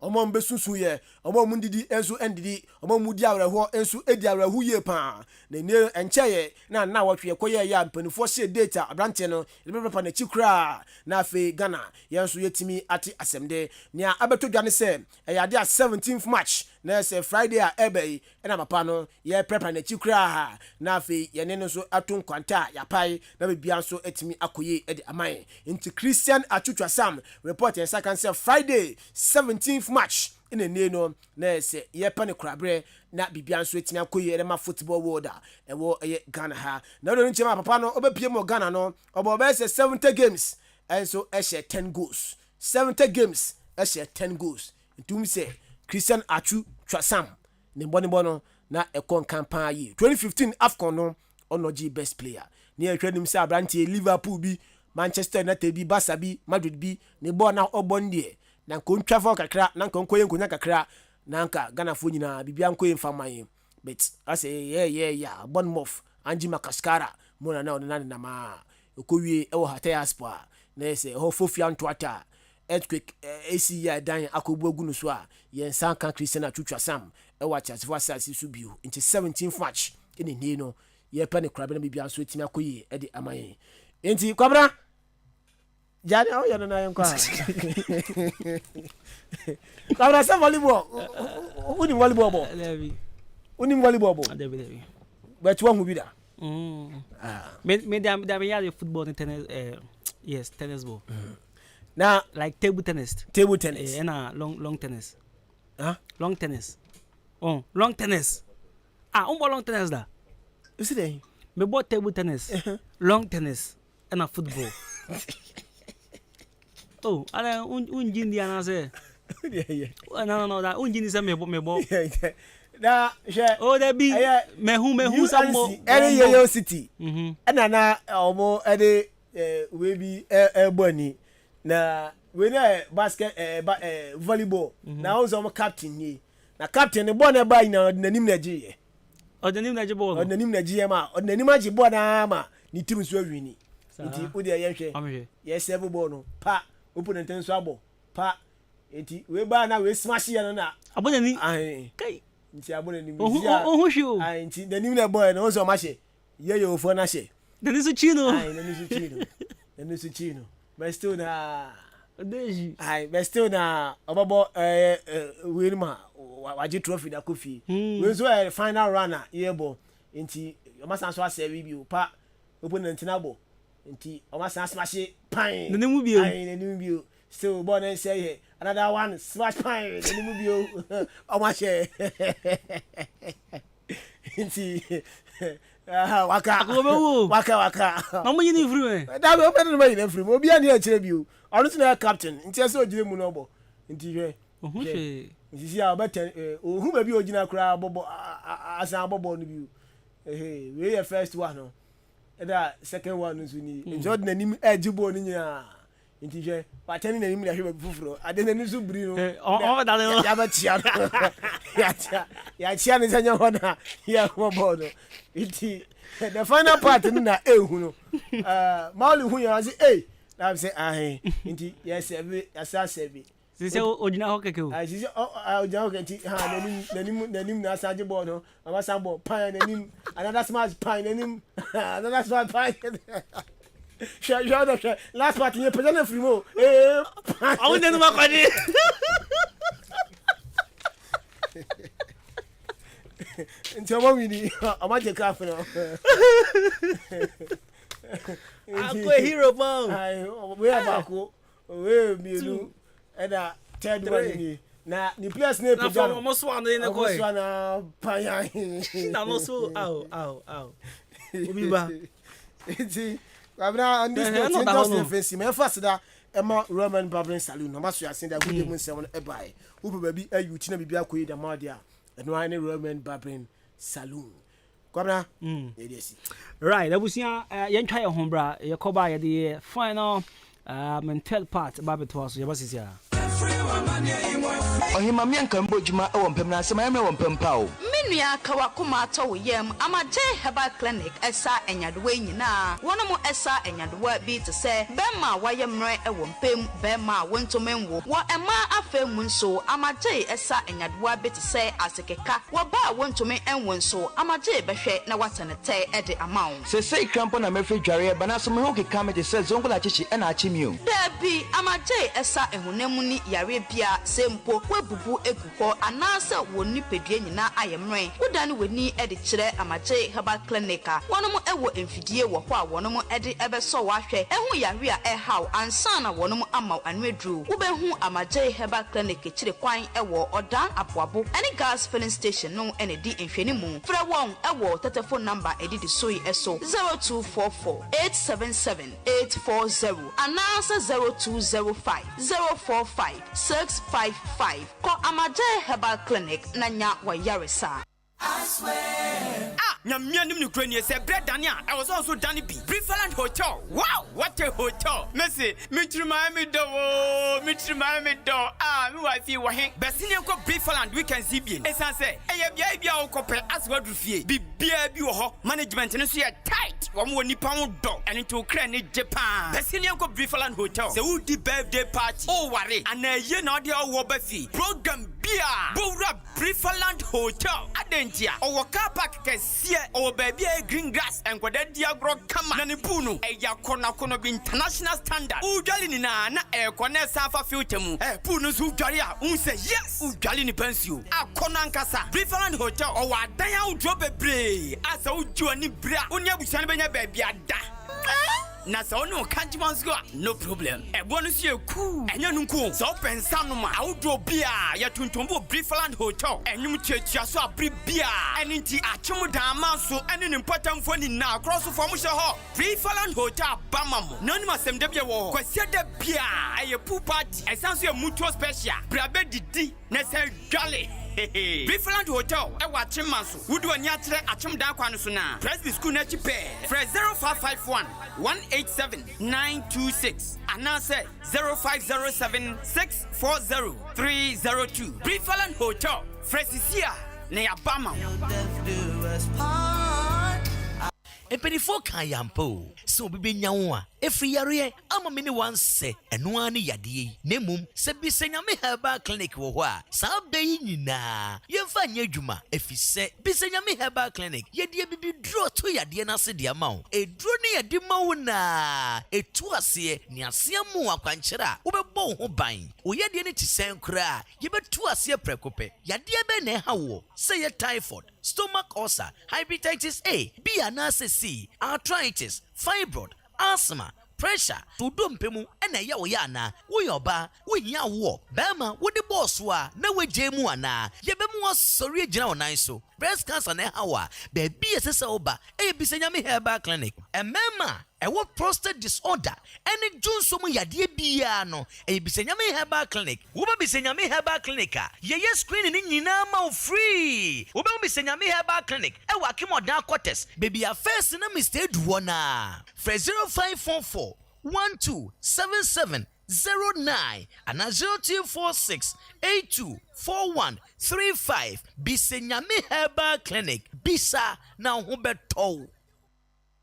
omo mbesusu ye omo mundidi enso endidi omo mudi awreho enso edi awreho ye pa na ne encheye na wotwe koye ya mpanifo she data branche no ebe pa na chikura na afi Ghana yenso yetimi ati asemde nia abeto dwa ne se eyade 17th March na se Friday a ebe na papa no ye prepare na chikura na afi ye ne no so atun kwanta ya pai na bibia so etimi akoye edi aman into Christian Achutwa Sam report en second say Friday 17th March in the no na se ye pane krabre na bibia so etimi akoye ede ma football world e wo Ghana ha na no nchema papa no obepie mo Ghana no obo be se 70 games and so e share 10 goals 70 games e share 10 goals ntum se Christian Achutwa Sam ne bono na ekon campaign yi 2015 Afcon no onoji best player ni ehwenim se abrantie Liverpool bi Manchester United bi Barca bi Madrid bi ne bo na obonde na nkontwa fo kakra na nkonkoye nkonya kakra na nka Ghana fo nyina bibia nkoye mfamaye but I say yeah Bournemouth Anji Makaskara mona na onana na ma okowie e wo Hataya Sport na say ho fofia ntwata earthquake AC ya dan akobu agunu so a yensan kan Christian Achutwa Sam e wa chance for asasi so bio into 17th March in the no ye pa ne krabe na bibia so etimi akoye e de amaye enti kwabra jani o yana na yankwa kwabra sa volleyball uni volleyball bo uni volleyball bo but one hu bi da me da ya football and tennis yes tennis ball now like table tennis and long tennis long tennis long tennis long tennis da you see there me bought table tennis long tennis and a football ala unjindi anase no that unjindi se me bought na she there be me who some more any Yo City na omo ede we bi eboni na we na basket volleyball na o so captain ni na captain ne ball na ba ina nanim na giye odanim na ball odanim na giye ma odanim agi ball na ma ni team so wini nti wo de yenhwe yes every ball no pa opponent nso abo pa enti we ba na we smash ya no na abonani kai nti abonani mi o hwio nti nanim na ball na o so ma hye ye ofo na hye dani so chino nani so chino but still na Deji but still na obabo we ma waje trophy da kofi we so a final runner yebo nti o ma san so asɛre bi o pa opponent na bo nti o ma san smash pan na nemu bio na nemu bio still born and say another one smash pan na nemu bio o ma share nti waka na mo yini free da be open no yini free obi ani a kire bio onu so na captain nti ese ogire mu no bo nti hwe ohwe nti si a better ohu ba bi ogina kura bobo asan bobo no bio we your first one no that second one nso ni njo de nanim ajibo ni nya nti hwe pa tani nanim na hwe fufuro ade nanim so bri no o da le ya ba tia ya tia ni sanya hona ya bobo no nti the final part ni na ehu no mauli hu ya say na say nti yes every asase sisi ojina ho keke o sisi ojina ho keke ha nanim na asaje ball no ama sambo pan nanim another smash pan nanim another smash pan shut last part you present free mo awu nenu makodi nti omo wini ama je craft no akwa hero bomb we abako we mienu eda third one ni na ni players na pejano na mo so anu ni ko so na panya na mo so au obi ba enti abra andi no fancy me fast da ema Roman Barbering Saloon no maso yasin da gudem nsem no ebai ubu ba bi ayuti na bibia koyi da ma dia eno ane Roman Barbering Saloon kwabra edesi right abusia yentwa ye hombra ye koba ye the final mental part babeto so ye basisia ohima mi anka mbojuma e wompem na asema yemre wompem pa o menua kawakoma ato yem amaje herbal clinic esa enyadowa nyina wonomo esa enyadowa bi te se bema wayemre e wompem bema wontomenwo wo ema afemu nso amaje esa enyadowa bi te se asekeka wo ba wontomen enwo nso amaje behwe na watenete e de amount se sei krampo na mefre dware ba na so me ho keka me de se zongola chichi e na achimi o dabi amaje esa ehunemu ni yare bia sempo webubu eguko anasa woni pedue nyina ayemre wodane weni e de kire amaje herbal clinic wonomo ewo emfidie wo ho a wonomo e de ebeso wahwe ehu yare a ehaw ansa na wonomo amaw anwedru wobehu amaje herbal clinic kire kwan ewo odan aboabo any gas filling station no ene di enhwani mu fra won ewo telephone number edidi soi eso 0244 877 840 anasa 0205 045 655 ko amaje herbal clinic nanya wa yaresa I swear. Nyamianim ni krani se bread dania. I was also done bi. Preferland Hotel. Wow, what a hotel. Messi, mitrima me do. Me wife wa hen. Besini ko Preferland weekend zibien. Esan se, bia bia o kopel as what rufie. Bibia bi wo ho. Management no so ya tight. Wo mo nipa ho do. Eni to kra ni Japan. Besini ko Preferland Hotel. Se wo di birthday party. O ware. Ana ye na de wo ba fi. Program bia. Bowra Preferland Hotel. Adentia. O car park kesi o baby green grass and kwada diagro kama na ne punu e ya kono bi international standard udwali ni na e kona safa filter mu punu so udwali a unse yes udwali ni pensio akona ankasa Preferland Hotel o wa dan ya udwo bebre asa udwo ni bra onya busan benya baby ada na so no kanji mansko no problem e bonu sie ku enya nunku so pensa no ma awdo bia ya tuntumbo Preferland Hotel enyum chiachia so abri bia eninti achum da manso ene ne mpatamfo ni na cross for mo she ho Preferland Hotel bamamo nanu masem de bia wo kwasia da bia eye pool party esanso e mutual special brabe didi na se dwale Preferland Hotel e wa chimanso wudu ani atere achum da kwa no so na Presby school na chipe fresh 0551 187 926 and now say 0507 640 302 Preferland Hotel Fresisia na yabama Epeni fo kan yampo so bibenya wo a efri yare ama me ne wan se eno ani yade nemum se bisenyame herbal clinic wo ho a saa bayi nyina yemfa nya adwuma efise bisenyame herbal clinic yede bibi dro to yade na se de ama wo edro ne yade ma wo na etu ase ni ase amu akwankyera wo bebo ho ban wo yade ne tisen kura yebetu ase prekope yade be na ha wo say ye typhoid, stomach ulcer, hepatitis A, B and C, arthritis, fibroid, asthma, pressure, to dumpemu, and a yawana, we oba, we ya wo, Bama, what the boss wa, no way jemuana, yebemu sorry general niso, breast cancer ne hawa, baby as a oba, a bisenyami herbal clinic, and mama. E what prostate disorder any Johnson ya die biano e bisenyame herbal clinic wo ba bisenyame herbal clinic ye screen ni nyina ma free wo ba bisenyame herbal clinic e wa kimodan quarters baby a first na mr duona for 0544 127709 and 0246 824135 bisenyame herbal clinic bisa na ho beto.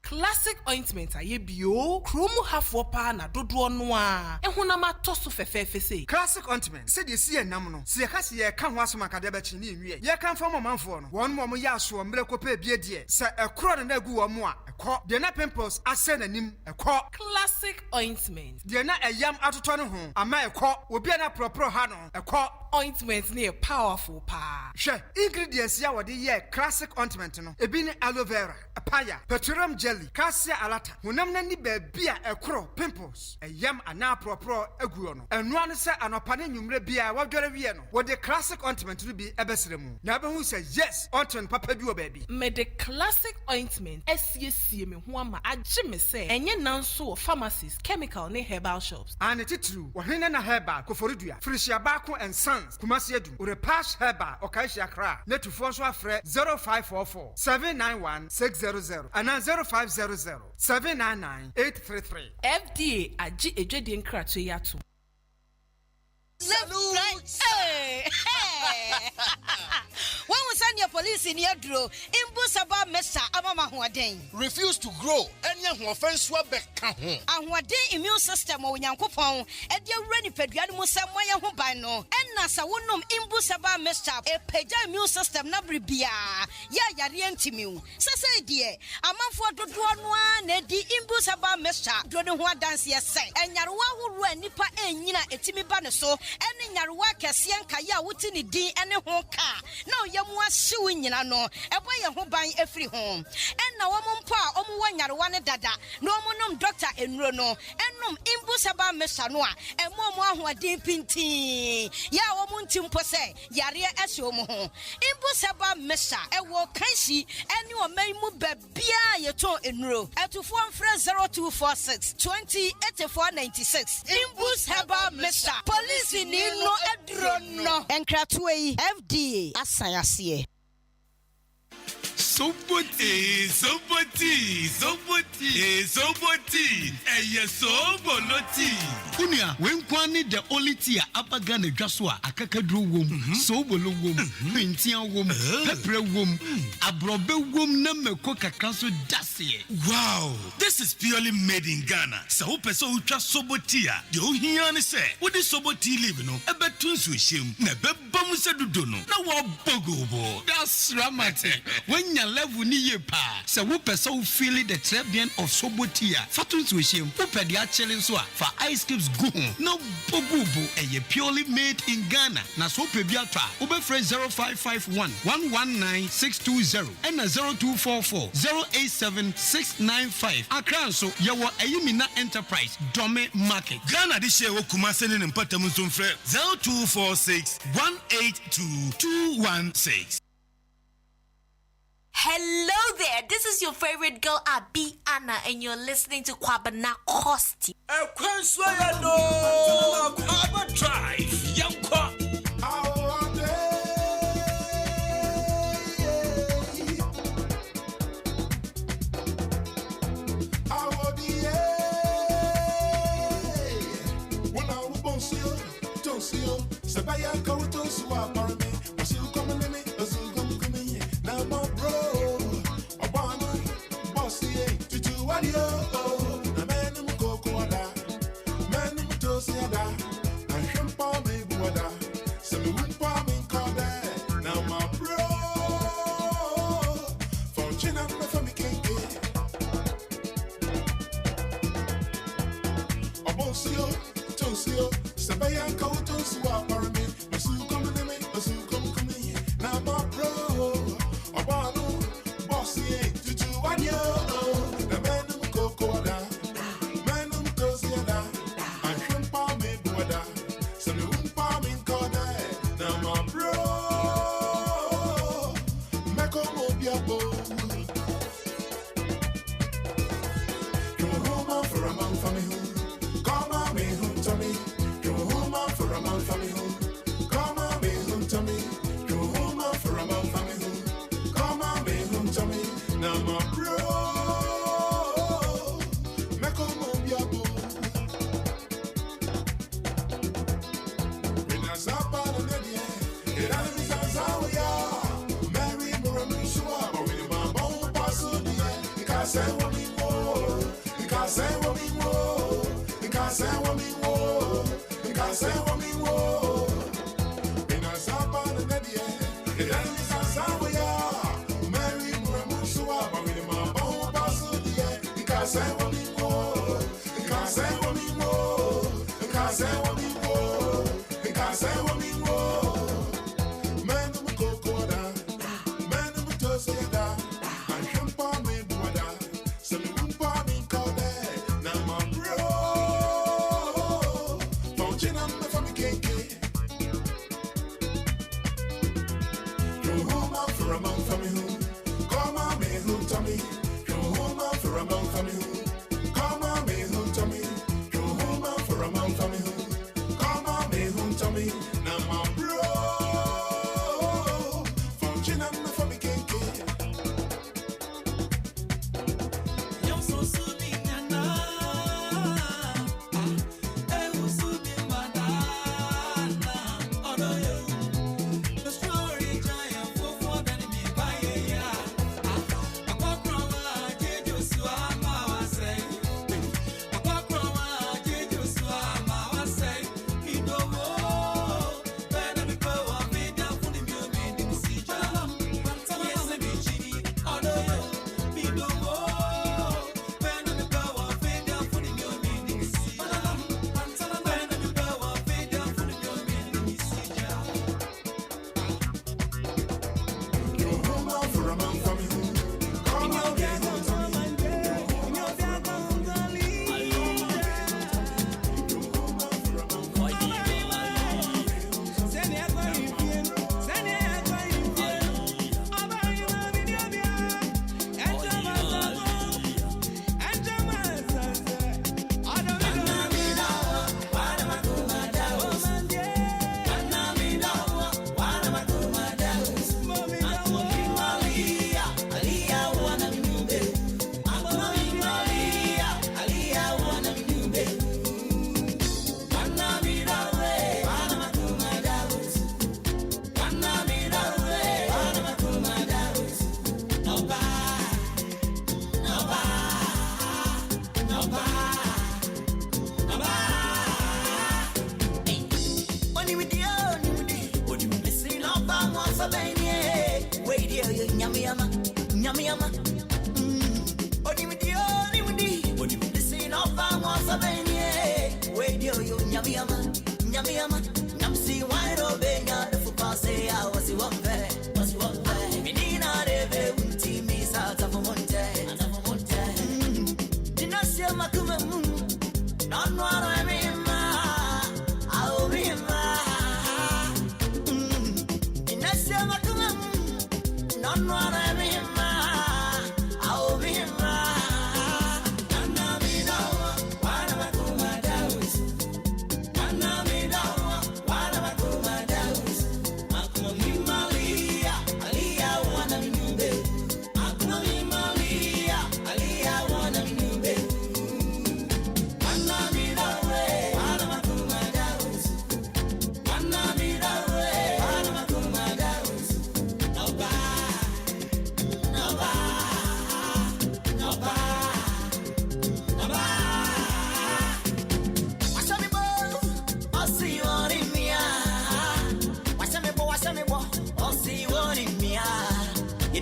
Classic ointment aye bio kromu hafo pa na dodo no a ehunama toso fefefe sei classic ointment se de sie nam no se ka se ye ka ho asoma ka de ba chi ni nwie ye kan fa manfo no won mo ya so mre ko pa bie de se ekro no na gu wo mo a ekọ de na pimples ase nanim ekọ classic ointment de na eyam atoto no ho ama ekọ obi na propro ha no ekọ ointment ne powerful pa hwe ingredients ya wode ye classic ointment no ebi ni aloe vera papaya petroleum jelly cassia alata hunam na ni baabia ekro pimples eyam ana propro aguo no enu anu se anopa ne nwumre bia wadware wie no wode classic ointment no bi ebesere mu na abehu se yes ointment papa bi o baabi me the classic ointment esiesie me ho ama agye me se enye nanso pharmacies chemical ne herbal shops ane titru wohene na herbal koforidua frisia baako and sons kumasi edu repash herbal okaishia kra netufo so afre 0544 791 600 and 0500 799 833 FDA agye ejwede nkrato yato. Hey! When we send your police in your draw, Imbusaba Mesa Amama Huaden. Refuse to grow, and young offense were back. And what day immune system or Yankopon, and your ready Pedrian Musamaya Hubano, and Nasa Wunum Imbusaba Mesa, a Peja immune system Nabribia, Ya Yarientimu. Sasa dear, a month for the one, Nedi Imbusaba Mesa, Dronua dance yes, and Yarwa who ran Nipa and Nina Etimi Banaso. Any Yarwa Cassian Kaya Wutini D and a home car. No, Yamwa suing in no, a boy who buy every home. And now one pa, one Yarwana Dada, no monum doctor in Rono, and num Imbusaba Mesanoa, and Momo who are deep in tea. Ya woman Timpose, Yaria Esomo. Imbusaba Mesa, a walk Kansi, and you may move Bia Yato in row, at to 0246 208496. Imbusaba Mesa, police in no edrono and Kratway FDA Asayasiye. Somebody, Soboloti. Unia, when Kwani the only tea Apagan Joshua, Akakadru womb, Sobolo womb, Pintia womb, Pepper womb, Abrobe womb, number Coca Council Dassier. Wow, this is purely made in Ghana. So, Peso Ultra Sobotia, the Ohian say, what is Soboti living on? A betuns with him, never Bamusa Dudono, now what Bogobo. That's dramatic. When you level ni pa se wo pese wo feel the trebian of Sobotia fatun with him wo pe dia challenge so for ice cubes go no bogubo e purely made in Ghana na so pe bia twa wo be friend 0551 119620 and 0244 087695 akran so ye wo ayimina enterprise dome market Ghana di share wo Kumase ne mpatam so mfre 0246 182 216. Hello there, this is your favorite girl, Abi Anna, and you're listening to Akwaaba na Kosti. Akwaaba Drive, Yankwa.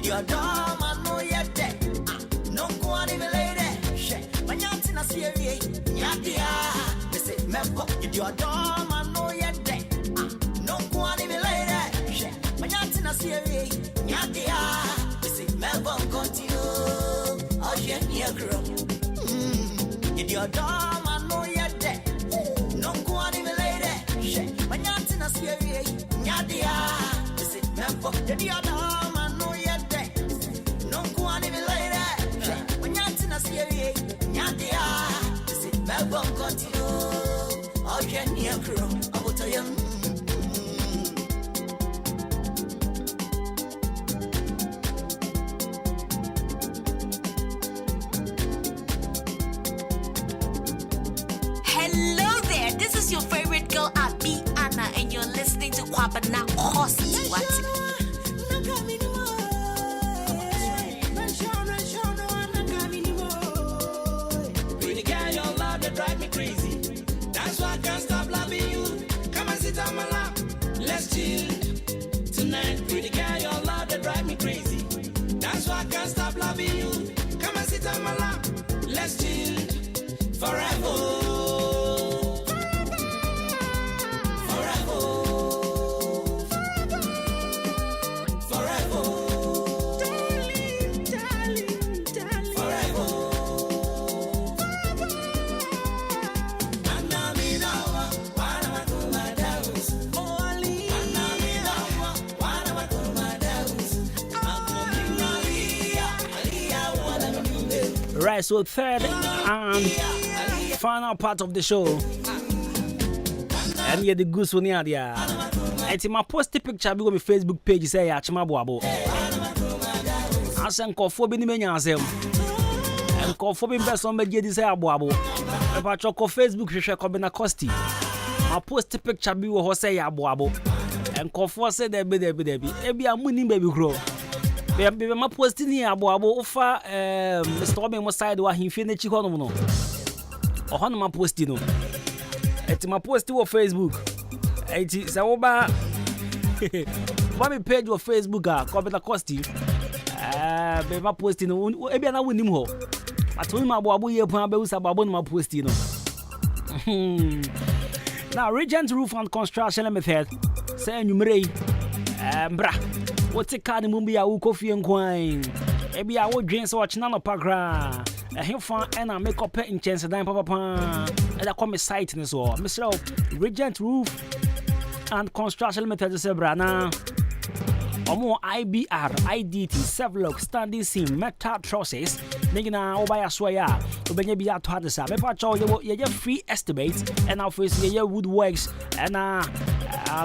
Your dog, I know you're dead. No one even lady. Shit, when you're in a series, yeah, they say, Mempo, your dog, I know your dom, I know you're dead. No one even lady. When you're in a spirit, Yadia. This is never. Your dom, I know you're dead. No one even lady. When you're in a spirit, Yadia. This is never continue. I'll get near crew. I will tell you. This is your favorite girl, Abby Anna, and you're listening to Akwaaba na Cost. What? Pretty girl, your love that drive me crazy. That's why I can't stop loving you. Come and sit on my lap, let's chill tonight. Pretty girl, your love that drive me crazy. That's why I can't stop loving you. Come and sit on my lap, let's chill forever. Right, so third and final part of the show. And yeah, the goose one here. It's my post picture on my Facebook page. Say, Achima Boabo. I send coffee in the menu. And coffee in person, but you say Aboabo. If I check on Facebook, you shall come in a costi. My post picture be what say Aboabo. And coffee said, Debbie, Ebi, I'm winning baby grow. Baby, my post in here, Aboabo, offer Mr. Obama side where he finished Chicono. Or on my post, it's my post on Facebook. It is over. What me page on Facebook? Copy the costume. Baby, my post maybe I win him home. I told him about Abu Yapan, about my post. Now, Regent Roof and Construction Limited. Say, you may, bra. What's a card in Mumbia, coffee and wine? Maybe I will drink so much nano pagra. A him fan and I make up in chance of papa. And I come a site in this war. Mr. Regent Roof and Construction Limited is a brana. Or more IBR, IDT, Sevlok, standing seam, metal trusses. Nigga, Obaya Swaya, Ubenya to Hadasa. Mepacho, you free estimates and our first year woodworks and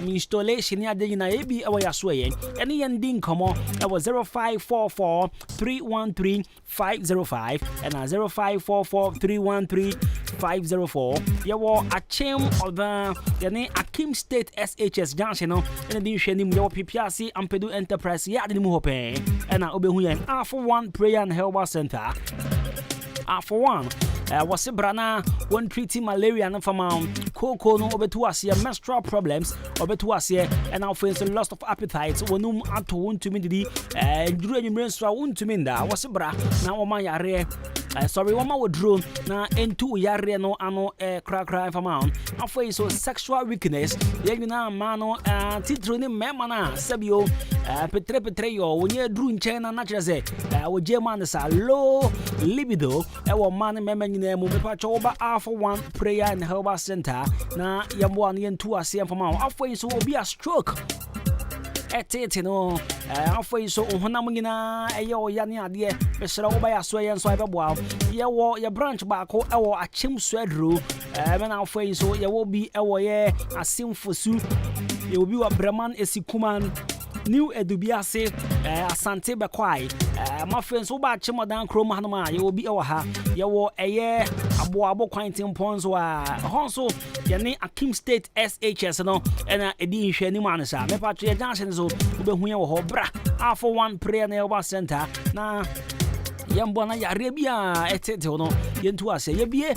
installation near the Naibi away swaying. Any ending come on, that was 0544 313 505 and 0544 313 504. You were a chain of the name Akim State SHS Junction, and then Shenim, your PPRC and Pedu Enterprise, Yadin Muhope, and Obehuyan, for one prayer and health center. For one, was a brana one treating malaria and from cocoa no over to us menstrual problems over to us here and now face a loss of appetite when at one to me during menstrual one to me that was a bra now my yare sorry one more drone now into yare no ano crack from out I face so sexual weakness you know mano titroni memana sabio petre yo when you drew in China natural say with German sa low libido man memang name over for one prayer and health center na yamwan yen two asem from our after so be a stroke no after so honamina ayo yani ade besra oba ya so yen so abeboa ye wo ye branch baako ewo achim swedru me na after so ye wo bi ewo ye asimfosu ye obi wa braman esikuman new edubiase asante bekwai my friends wo ba chimo dan krom hanoma ye obi e wo ha ye wo eye aboabo kwantin pons wa honso ye ne Akim State SHS no ena edi nhwani manisa me pa tue junction so wo be hu ye wo ho bra for one prayer na your center na yembo na yare bia etete no yentu ase ye bie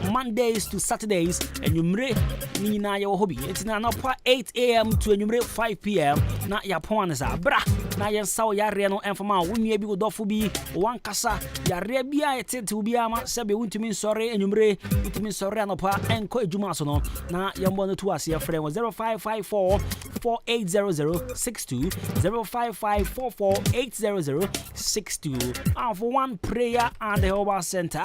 Mondays to Saturdays and you mre nina your hobby. It's now 8 a.m. to 5 p.m. Not your porn is a bra. na yen saw yare no enfama wonua bi wodofo bi wankasa yare bia etete obi ama sebe wontumi nsore enwumre wontumi nsore anopa enko ejuma so no na yembo no to ase frɛ 0554 480062 0554480062 and for one prayer at the Hoba Center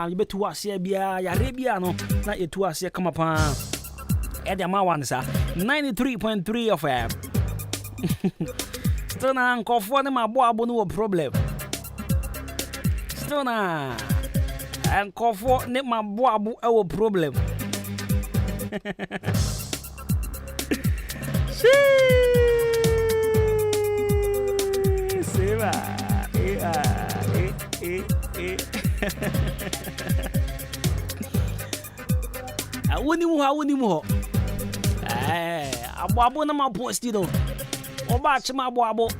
you betu ase bia yare bia no na etu ase kama pa Edema one sa 93.3 of FM. Still na nkofo ne mabo no problem. Still na nkofo ne mabo e problem. Seba. Awuni mu. Abo na ma post no. Oba chima abo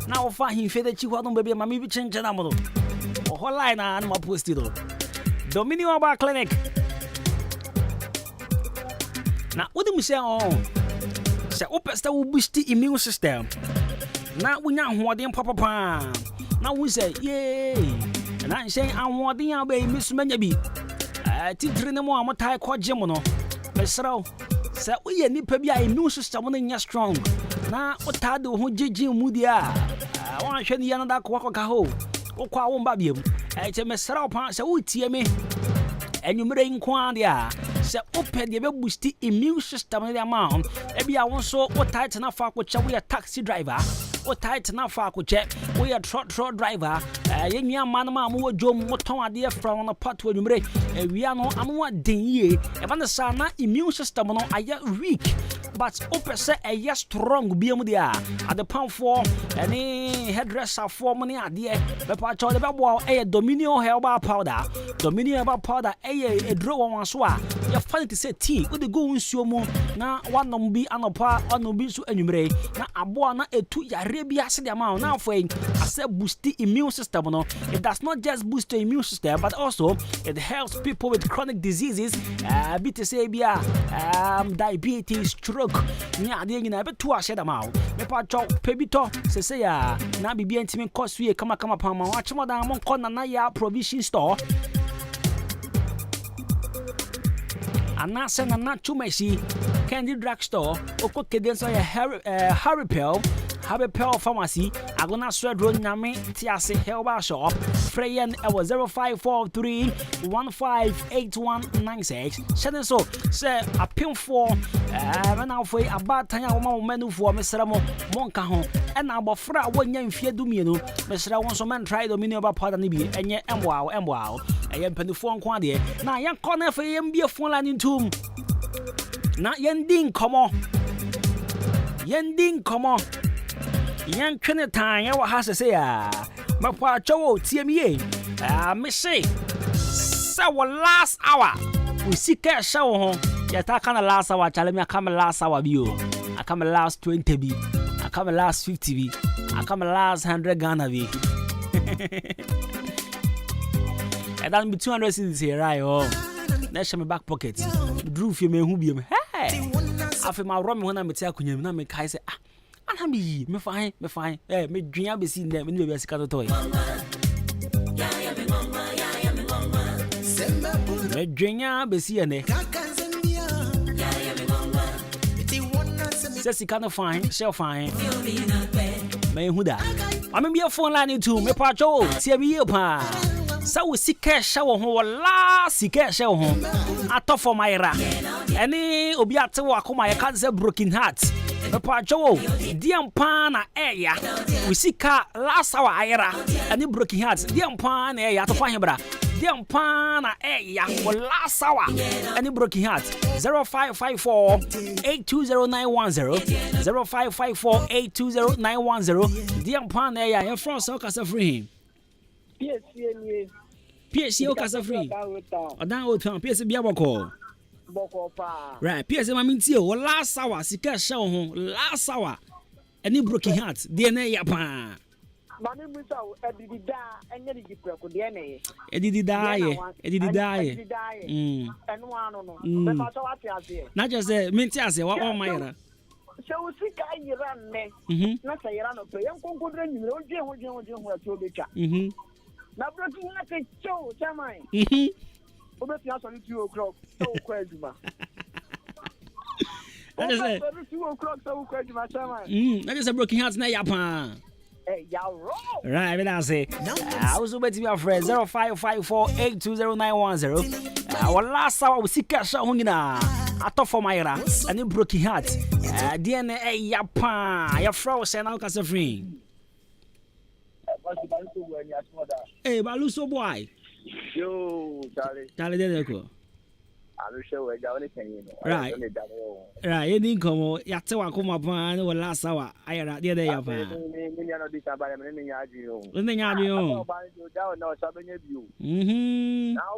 na ofa himfe de chiho no baby mama bi chenche na mo no. Oho line na ma post no. Dominion Oba Clinic. Na wodi mu say se opesta wo boost immune system. Na wonya hoɔden papa. Na wo say yay. Na nhyɛn ahoɔden a ba misumanya bi. Titire ne mo amotai kɔgye mo no. Mesraw se uye nipa bi a immune system no nya strong na otade ho jeje mu dia wan hwe ne yana da kwa ka ho okwa wo mba biem che mesra opa se utie me enwumre nko dia se opɛ de be boost immune system no dia ma e bia wo so otite na fa ko che wo taxi driver otite na fa ko che wo truck driver yenya man ma mo dwom moton ade from no part enwumre ewia no amo aden yie e ba ne sa na immune system no aya weak but opese aya strong biam dia at the pound for any hairdresser for money ade be pa cho de be bo e Dominion herbal powder e draw one so a ya fan to say tea we dey go nsuo mu na wanom bi anopa wanom bi so enwumre na abo na etu yare bi ase de ma na afo ase boost the immune system no. It does not just boost the immune system but also it helps people with chronic diseases diabetes, stroke nya ade nyina be to ase de ma me pa cho pebito se ya na bibia ntimi kosue kama pa ma wa chimo da mon kona na ya provision store anase na na chumesi candy drugstore oko keden so ya Harry Pearl Pharmacy agona swedro nyame tiase herbal shop freyen ewo 0543 158196 sheden so say apemfo na foi abatan ya wo manufo mesra mo monka ho na abofra wonya mfie dumienu mesra won so man try Dominion Oba powder ni bi enye emboa eye mpanufo nko ade na yen kona fe yem bie fon la ni ntum na yen din komo yan twene tan ya wa ha se ya mapa chowo tie mi me say so last hour we sika show ho ya ta kana last hour chale me akama last hour bi o akama last 20 bi akama last 50 bi akama last 100 Ghana bi and then be 200 cedis here right na shame back pocket drew fi me hu bi me hey afi ma ro me ho na me ti akunyam na me kai say me fine me dwia be si ndem ni be sika totoy me dwia be si ene se sika no fine shell fine me hu da am me phone line too me pa cho tie bi ye pa sa wo sika shawo ho la sika shawo ho atofo mayra ene obi atewo akoma ye kan say broken heart Papa Joe, Diampana Aya, we see car last hour Ira, and the broken hearts, Diampana Aya to find bra, Diampana Aya for last hour, and the broken hearts 0554 820910 0554 820910 Diampana Aya in France, so cast free. PSC cast free. Or down old town, PSC Biaboko. Right, PS Maminti, or last hour, Sika show home, last hour, any broken heart, DNA Yapa. Mammy Musa, Edida, and Yeti DNA. Edidi die. And one, not just a Mintias, what all my So we see guy you run me. Not say you run up. Young conquer you don't do what you do. Now, broken like a show, Samai. Over the on 2 o'clock, so crazy. That is it. 2 o'clock, so crazy, my Samai. That is a broken heart, Nayapa. Hey, y'all wrong. Right, that's it. I was waiting for your friend 0554820910. Our last hour was sick as a hungina. I thought for my era and you broke your heart. DNA Yapa, your frozen and Alcasa free. Hey, Baluso boy. Yo, Charlie. Charlie, there you go. I'm sure we're down anything. Right. Right, you didn't come. Yatawa come up and over last hour. I had the other Yapa. When they are you. Now,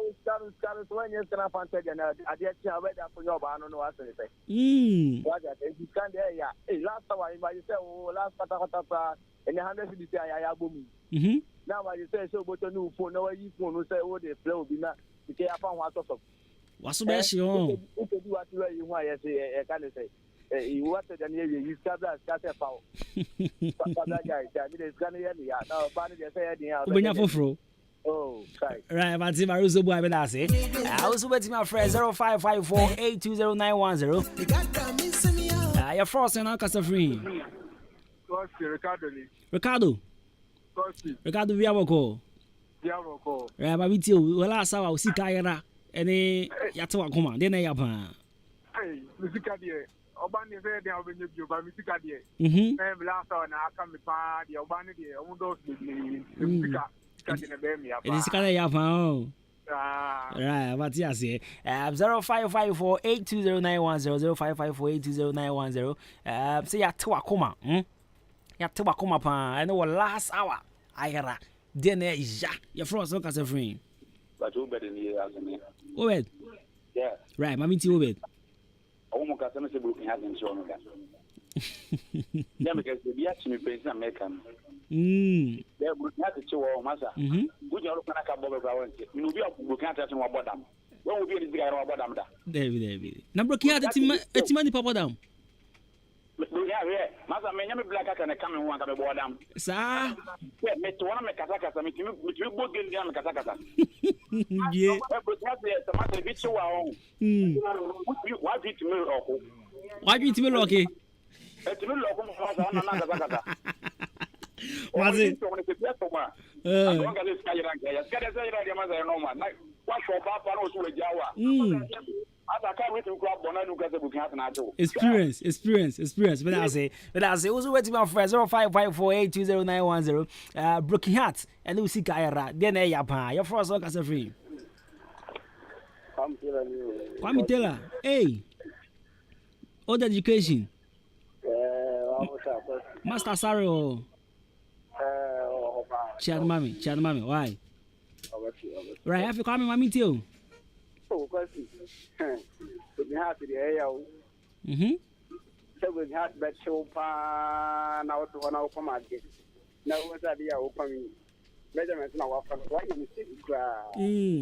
it's when you're going to find again. I did tell whether for your bar, I don't know what to say. What you can't hear. Last hour, you say, oh, last Patapata, and the 150 I boom. Now, I say, so, but a new phone, no, you phone will say, oh, they flow be not to care upon what of. What's the best you own? You can do what you want, I say, I can't say. You wanted an area, you start that foul. That guy, it's going to hear me. Now, Barney, they say, oh, right, but if I was a boy, I say, I was waiting my friend 0554820910. Your frost and Alcasa free. Ricardo Viaboco. Right, but we tell you, last hour, see Kayara. Any Yatawa command, then I have hey, Musica dear. Obani said they have been you by Musica dear. Last hour, I come with party, Obani dear, all those Musica. It is kind of your right, but yes, 0554820910 0554820910. Say Yatawa Yatawa coma pan. I know last hour. I had dinner is ya. Your frost look as a frame. But you better need as a man. Obed. Yeah. Right, Mammy to Obed. Almost got some booking hasn't shown that. Yeah, because the actually pays American. They would have to show our master. Would you look at a couple of hours? You will be up looking at one bottom. What will be the guy or bottom? David. Number Kia, it's money, Papa Dam. Yeah, Master, may black and a coming one of the bottom. Sir, met one of my Kazakasa, which you both get down Kazakasa. Yeah, but the matter of it, why did you move? Why did you move? Okay. Was it? Experience. But I say, also wait to my friend 0554820910. Broken heart, and you see Kaira. Then I yapa. Your first look as a free. Come tell her, hey, old education. Master Sorrow. Chad mommy, why? Right, have you come, mommy too? Oh, we have to the air. So we have that show now to 1 hour from my gate. Now, what's that? The opening measurements now after one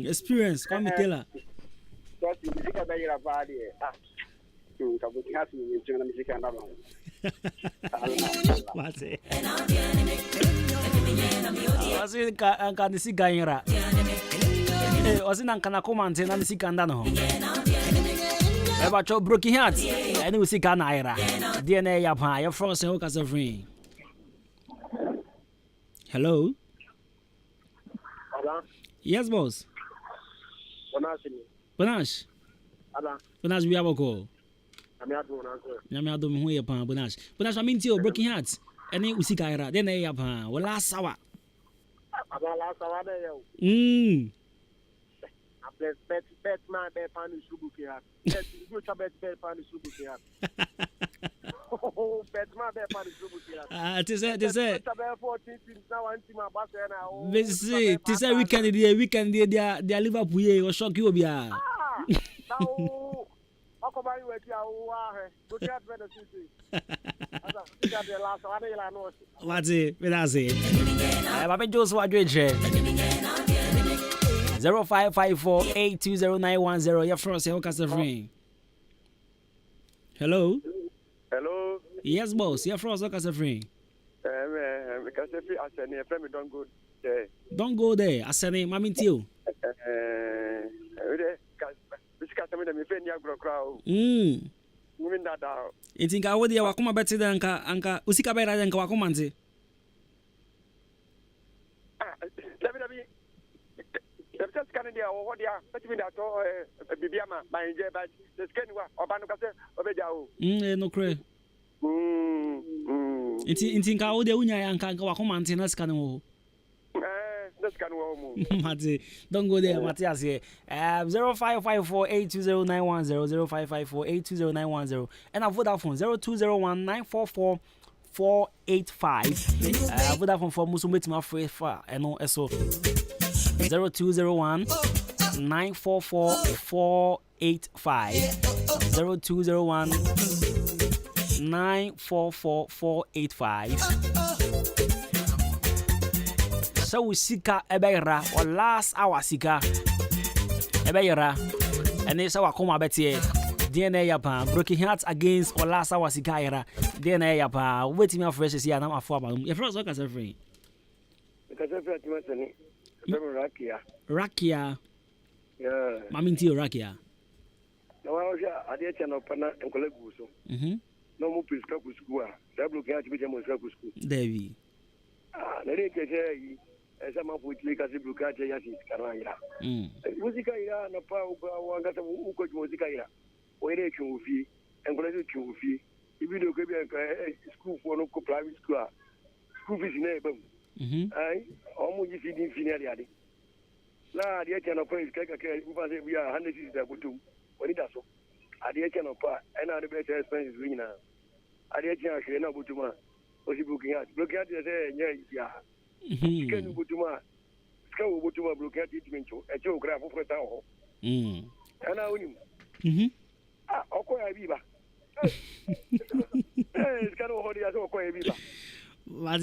experience, come tell her. What you think about your body? We have to be doing the music and what's it? Was it can see Gaira? Was it Nankana command and see Candano? About your broken heart, and you see Canaira. DNA Yapa, your frost and Ocas of free. Hello? Yes, boss. Bonash. Bonash, we have a call. Yamiado Muya Pan Bonash. Bonash, I mean to your broken heart. And then we see Gaira. Then I have well last hour. Bet my bed pan is Rubu here. Bet pan is Rubu here. Oh, bet my bed pan is Rubu here. It is it. This weekend, they are Liverpool or shock you. What's it? That's it. I'm Joshua Dredge. 0554820910. Your first Ocas free. Hello? Hello. Yes, boss. You're from Zokasa free. Because if I said, friend, don't go there. Don't go there. I said, Mammy Tio. It's in Kawadi, Wakuma better than Anka Usika better than Kawakumanzi. Canada or what they are, but we that Bibiama, my enjoy, but the skin or Banocase or Bejao. No cray. It's in Kawadi Unia and Kawakumanzi, that's Cano. That's Cano. Don't go there, Matthias. 0554-820-910, 0554-820-910, and our Vodafone 0201-944-485. Vodafone for Musum free far and no SO 0201 944 485 0201 944 485. So we sika ebera or last hour sika ebera and this our come betie DNA yapa broken hearts against or last hour sika era DNA yapa wait me fresh here na afọ aba your friends work as a friend because if you want to Rakia. Yeah. Mami Tio Rakia. No, I was at the channel Pana and Colebuso. No more prescribe school. Double catch with them school. Davy. The as I'm up with Lucas Bucaja Yasis Caraya. Musica, no power, one got a musica. Where they can fee and graduate fee. If you do school for no private school, school fees neighbor. I almost didn't finish. La, the channel point is we are 100 is the bottom. When it does so, at the channel part, and other better expenses winner. At the channel, she no bottom. Was he looking at? Look at it, yeah. Can bottom. Scow bottom, look at it, a geograph of a town. And I win. Okay, Viva. It's kind of hard as okay, Viva. But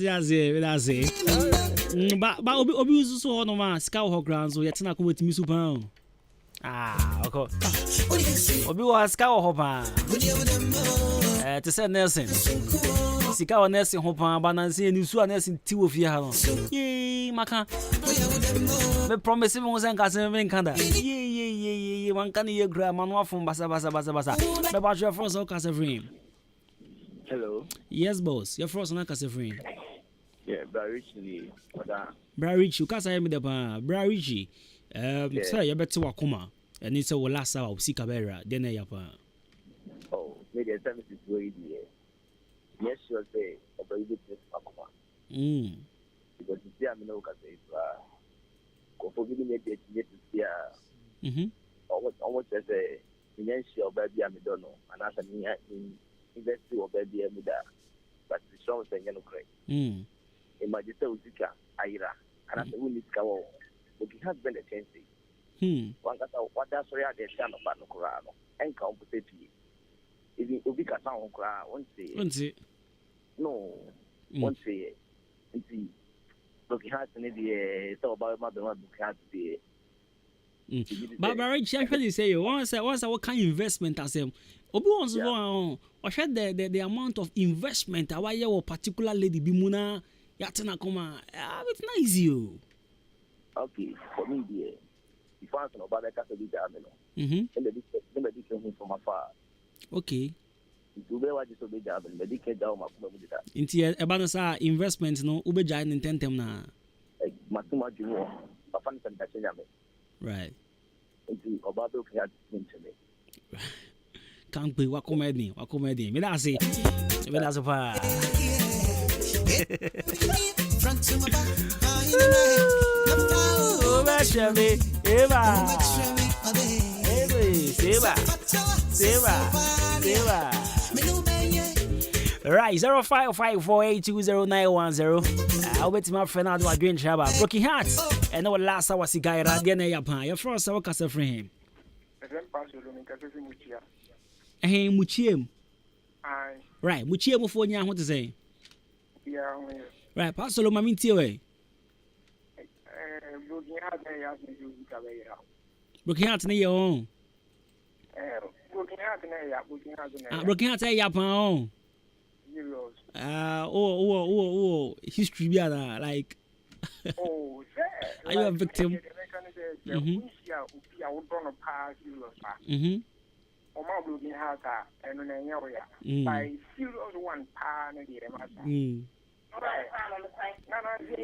Obi was so on my scout grounds, so yet not with me super. Okay. Obi was scout hopper to send Nelson. Sikawa Nelson hopper, Banansi, and you saw Nelson 2 of your Yea, Maka. The promise him was and Castle in Canada. Yea, one can hear grandma from Basa. About your first Castle frame. Hello. Yes, boss. Your first one is a friend. Yeah, Barrichi. Barrichi, you can't say me the Barrichi. Sir, you better walk come. And it's a last hour of Sikabera. Then I have. Oh, maybe a service is very dear. Yes, you'll say a very good Akwaaba. Because you see, I'm no case. For giving me the yet almost as a financial baby, I don't know. And as an investor or baby, but the song is a great. Imagine Zika, Ira, and as a woman is cow, but he has been a chance. One got what that's where they stand up at Nocorano and compensate you. If you be a sound cry, won't say, no, won't say, and see, look, he has an idea, so about Mother book has the. But Barrich actually say once what kind of investment as him. Obi wants to go or share the amount of investment a why particular lady bimuna yatena koma it's nice you. Okay, for me dear. If I know about the castle be and the different from afar. Okay. To be what is obey the and the decade down my that. Into a banasa investment no ube giant in tentem na. Matuma Juno, a fan and right. Into Obado had to me. Can't be what comedy. Me that's it. Me that's a far. Right, 0554820910. I'll bet my friend out of drink Shabba. Broken Hearts. And our last hour cigar, then a yapan. Your first hour cast for him. Hey, Muchiem. Right, Muchiem before you what to say. Right, Pastor Maminti away. Broken Hearts near your own. Broken Hearts, a yapan. history be like. Oh, Are you a victim?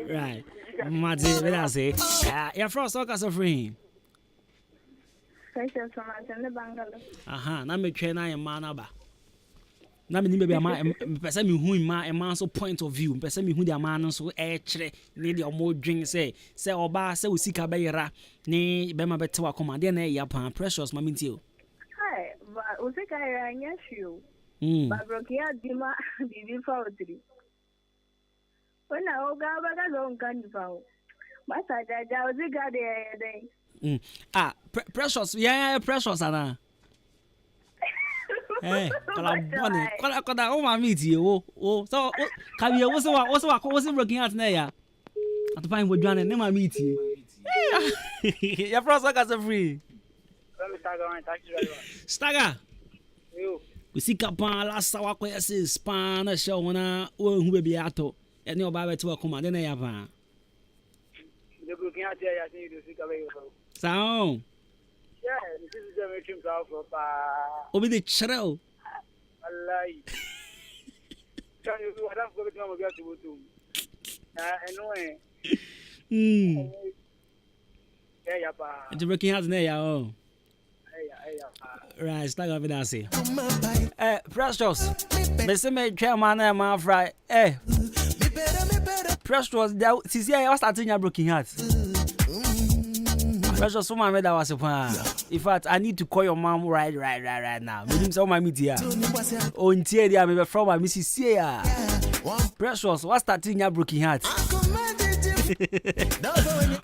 Right. Mate, what I say? You're from Soccer Suffering. Aha, na me twa na man ba. Na me ni be ama pese me hu ma man so point of view, pese me hu dia man so e kire ne dia omo dwen say oba say osika be yera ne be ma bete wa koma de na ya pan precious ma minti o. Hi, osika yera anya hwio. Ba brokia dima bibi fa otri. Ona oga baga zo nkan fa o. Ba sa jaja osika de Precious, yeah, precious, Anna. Hey, kola o ma meet you. So can you what's working out now? At find what Joanna never meet you. Your first work as a free. Stagger. We see Capan last hour, span show when who will be at all. And your Bible to a command in a yapan. The booking out there, I think you see away. Sound. Yeah, this is the mission of Obi the channel. Allah. Can you do what I'm going to get to do? Anyway. Yeah, pa. It's working out there, oh. Right, start over there, see. Precious. Me chairman and my fry. Precious, since I was starting your broken heart. Precious, so my mother was in fact, I need to call your mom right now. Maybe some my meet here. Oh, in tear, they are from my Mrs. Sia. Precious, what's starting your broken heart?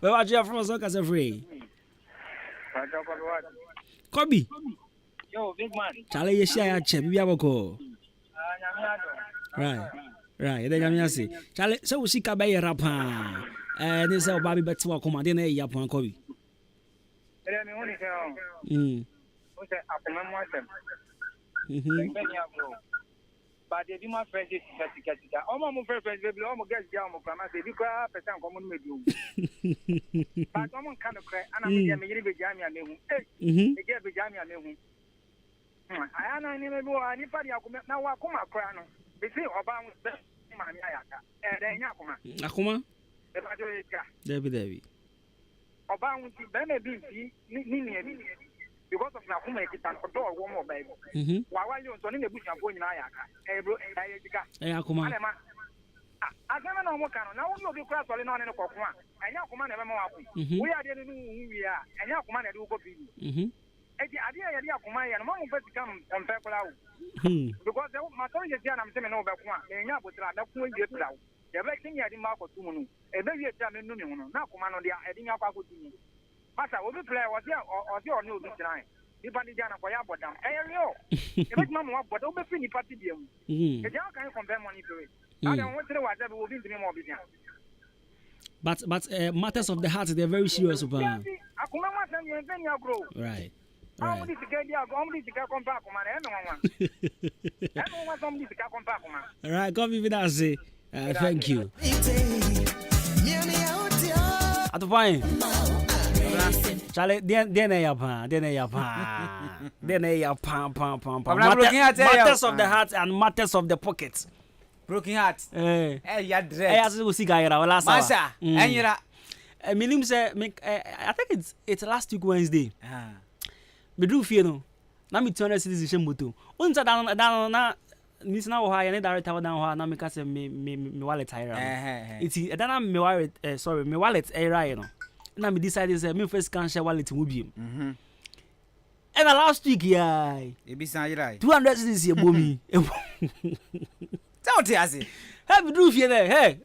Where are you from? So, as a free. Kobe. Yo, big man. Charlie, you share a chip. We have a call. Right. Then I'm say, Charlie, so we see Kabay Rapa. And this is our baby better walk on dinner. Yapon Kobe. But they do my friends is certificate. All my friends, baby, all my guests, they do crap and common with you. But someone kind of cry, and I'm going to be jammy and they get the jammy and I am anybody now. I come a crown. They say about Akuma? Debbie. About because of Nakuma, it's a door, one more baby. Why you on in the bush and going in Ayaka? Akuma. I don't know what kind of now you crash on in a cockman. And Yakuma never more. We are the new we are, and Yakuma do copy. The idea of Yakuma and one of us come on Pepper out. Because my son is young, I'm saying over one, and Yabutra, that's when you get out. The black thing I didn't mark or 2 minutes. A baby at German Nuno, now command on the Edinga Paco. Master, will be play was here or your new tonight. You put the Jana for your bottom. If Mamma, but over Finny Party. The young can compare money to it. I don't want to know whatever will be more business. But matters of the heart, they're very serious about. Right. Right. Right, come with us. Thank you. At the point. Charlie, then I matters of the heart and matters of the pockets. Broken heart. Yeah, dread. Masa, Minim say, I think it's last week Wednesday. Me do feel no. Na me 200 citizenship moto. Unta down na Miss na wo ha ya ne director down ha na me ka say me wallet tire. It's na me wallet sorry, me wallet era you know. Na me decide say me first can share wallet mu biem. And last week yeah. E bi san yira. 200 citizenship bo mi. Tell te ase. Hey me do feel there. Hey.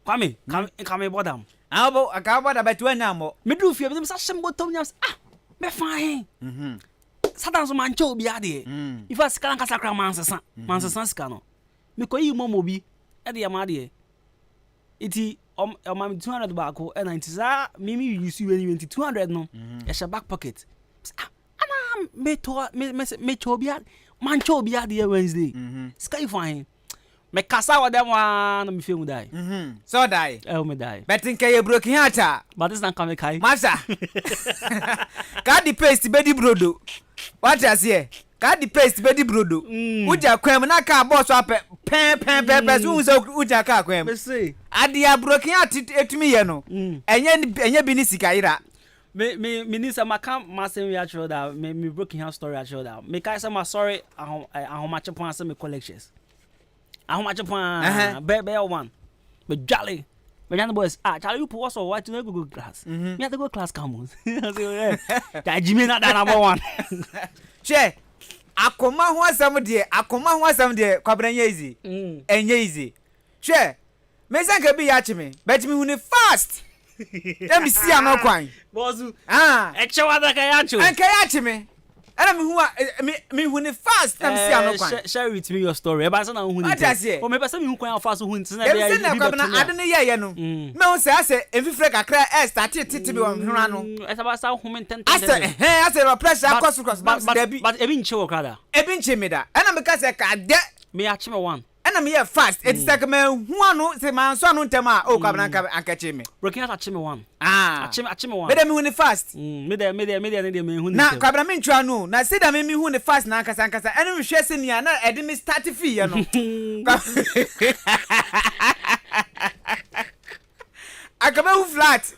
Kwame, come bodam. Abo akaba da betu anyamo. Me do feel me say shembo tom nyam. Me fine. Satan so mancho obi ade. If I scan kasa kra mansesan scan no. Me ko yi momo bi e de yama ade. Iti am 200 back ko and 90 za me use you 200 no. E sha back pocket. Ana me cho obi ade mancho obi ade Wednesday. Sky fine. Me kasa wa dem wa no me feel mu die. So die. Me die. But think you broken heart. But this not come kai. Masa. Ka the paste be di brodo. What you say? Ka the paste be di brodo. Uja kwem na ka boss wa pen so uja ka kwem. Me say. Adia broken heart etumi ye no. Enye bi ni sikaira. Me need some account massive actual that me broken heart story actual that. Me kai say my sorry how much upon some collections. How much upon be one. But jolly. But the boys, Charlie, you put what to go class. Me have to go class come. I say, that Jimmy not that number one. Che, akoma ho asam de, kwabran easy. Enye easy. Che, me say ka bi ya chime, but me hu fast. Let me see am kwan. Bozu. E chewa da ka ya chu. En ka ya chime. Ana me hu fast. Let me see am kwan. Share with me your story. E ba say na hu ni. O me person me hu kwan fast hu nti na dey. E say na kwabran ade ne ye no. Me hu say ase enfifre kakra start titi bi won hwera no. E say ba say hu me ntente. Ase no pressure cross but ebi nche wo kada. Ebi nche me da. Ana me ka say ka de me achime one. Ana me fast. It's like me hu anu say man so anu ntema o kwabran ankache me. Broken heart achime one. Achime one. Me dem hu ni fast. Me dem me hu ni. Na kwabran me ntwa no. Na say da me hu ni fast na ankasa. Enu me hwe se nia na e de me start fee ye no. Akaba hu flat.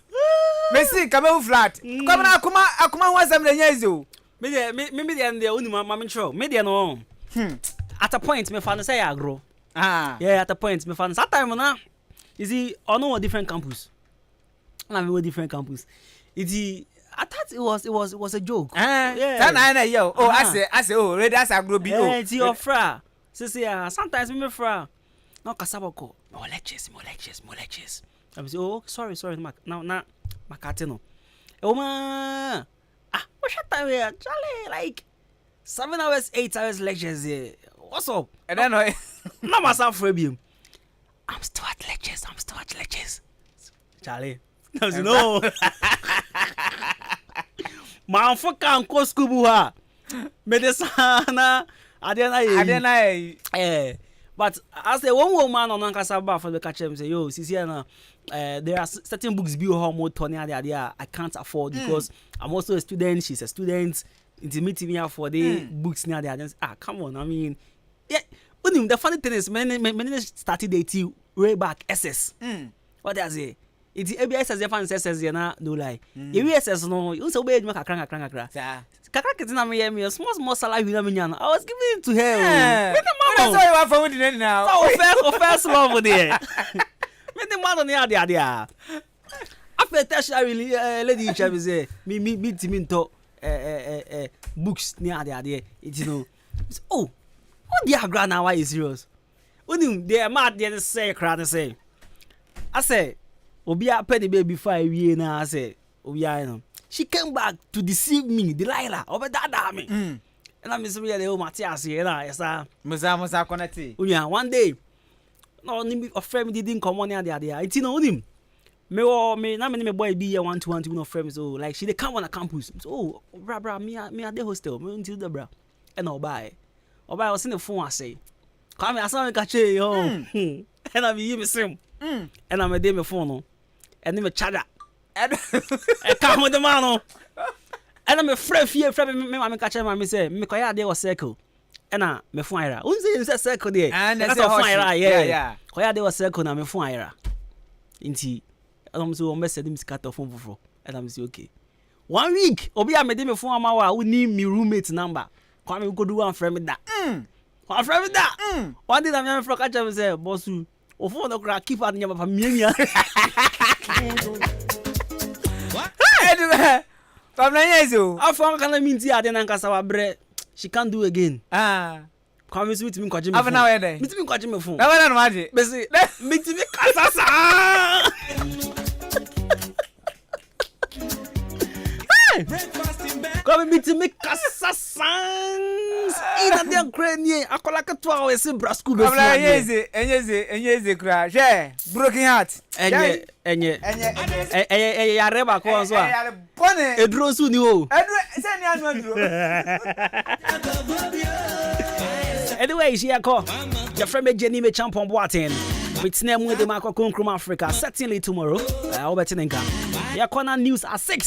Me see kaba hu flat. Kwabran akuma hu asem de nya ezo. Me dem de oni ma me ntro. Me dem no. At a point me fan say agro. Yeah, at a point me fan that time na. You see, on a different campus. Na me different campus. I thought it was a joke. Yeah. Na yo. Oh, I say oh, ready as agro bi. Yeah, it's your fra. Say sometimes me fra. No kasabako. More lectures. I say, oh, sorry, now makatino. Oh man. What shut time here? Charlie, like 7 hours, 8 hours lectures here. What's up? And then no myself Fabian. I'm still at lectures. Charlie. No. Man fuck can go school ha. Medicina. Adena. But as a one woman on Ankasaba for the catch him say, yo, Sisiana, there are certain books be more Tony I can't afford because I'm also a student, she's a student. Intimate me for the books now they are just come on, I mean, yeah. The funny thing is many started dating way back SS. What does it? It's ABS as if SS no lie. You SS no, you so bad kakra. Kakra ketina me small salary na me nyana. I was giving it to her. That's why you are for with now. So first love there. Me the man on there. After tertiary lady chef say me to books near there. It's oh, what the grand now? Why is serious? When they are mad, they say crowd say. I say, Obia penny baby 5 years now. I say, Obia, she came back to deceive me, Delilah, over that damn. And I'm Miss Ria, the old Matthias here. Yes, sir. Musa connected. Yeah, one day, no, a friend didn't come on the idea. It's in him. Me, na me boy be here 1-2 no friends. So like she they come on the campus. So bra, me at the hostel. Me until the bra. And I'll buy I was in the phone. I say, come here, I saw me catch yo. And I be me sim. And I'm a day me phone no. And then me charger. And come with the man no. And I'm a friend me catch me say me koya there was circle. And me phone ira. Unse say circle there. And that's phone ira. Yeah. Koya there was circle na me phone ira. Inti I'm so message him scatter phone for. And I'm say okay. 1 week obi a me dey me phone ama wa we need me roommate number. Come we go do one friend me that. One friend me that. One day I'm from catch me say boss you. O phone no crack keep at nyama pa mienya. What? Anyway. From Nanyezo. Afon kana minti ade na nkasa wa bre. She can't do again. Come with me kwaje me. Have now where dey? Meet me kwaje me phone. Na where na maji? Besi. Meet me kasasa. Come meet me kasasans. Ina dia krenie akola ketwa we se brasku be fia. Enyeze kra. Je, broken heart. Enye ya reba ko so a. Bone. Edro su ni o. Se ni anu adro. Anyway, she a call. Your friend me Jenny me champion boaten. Between them with the Marco Konkrum Africa. Certainly tomorrow. Ahenkan. Your corner news at 6.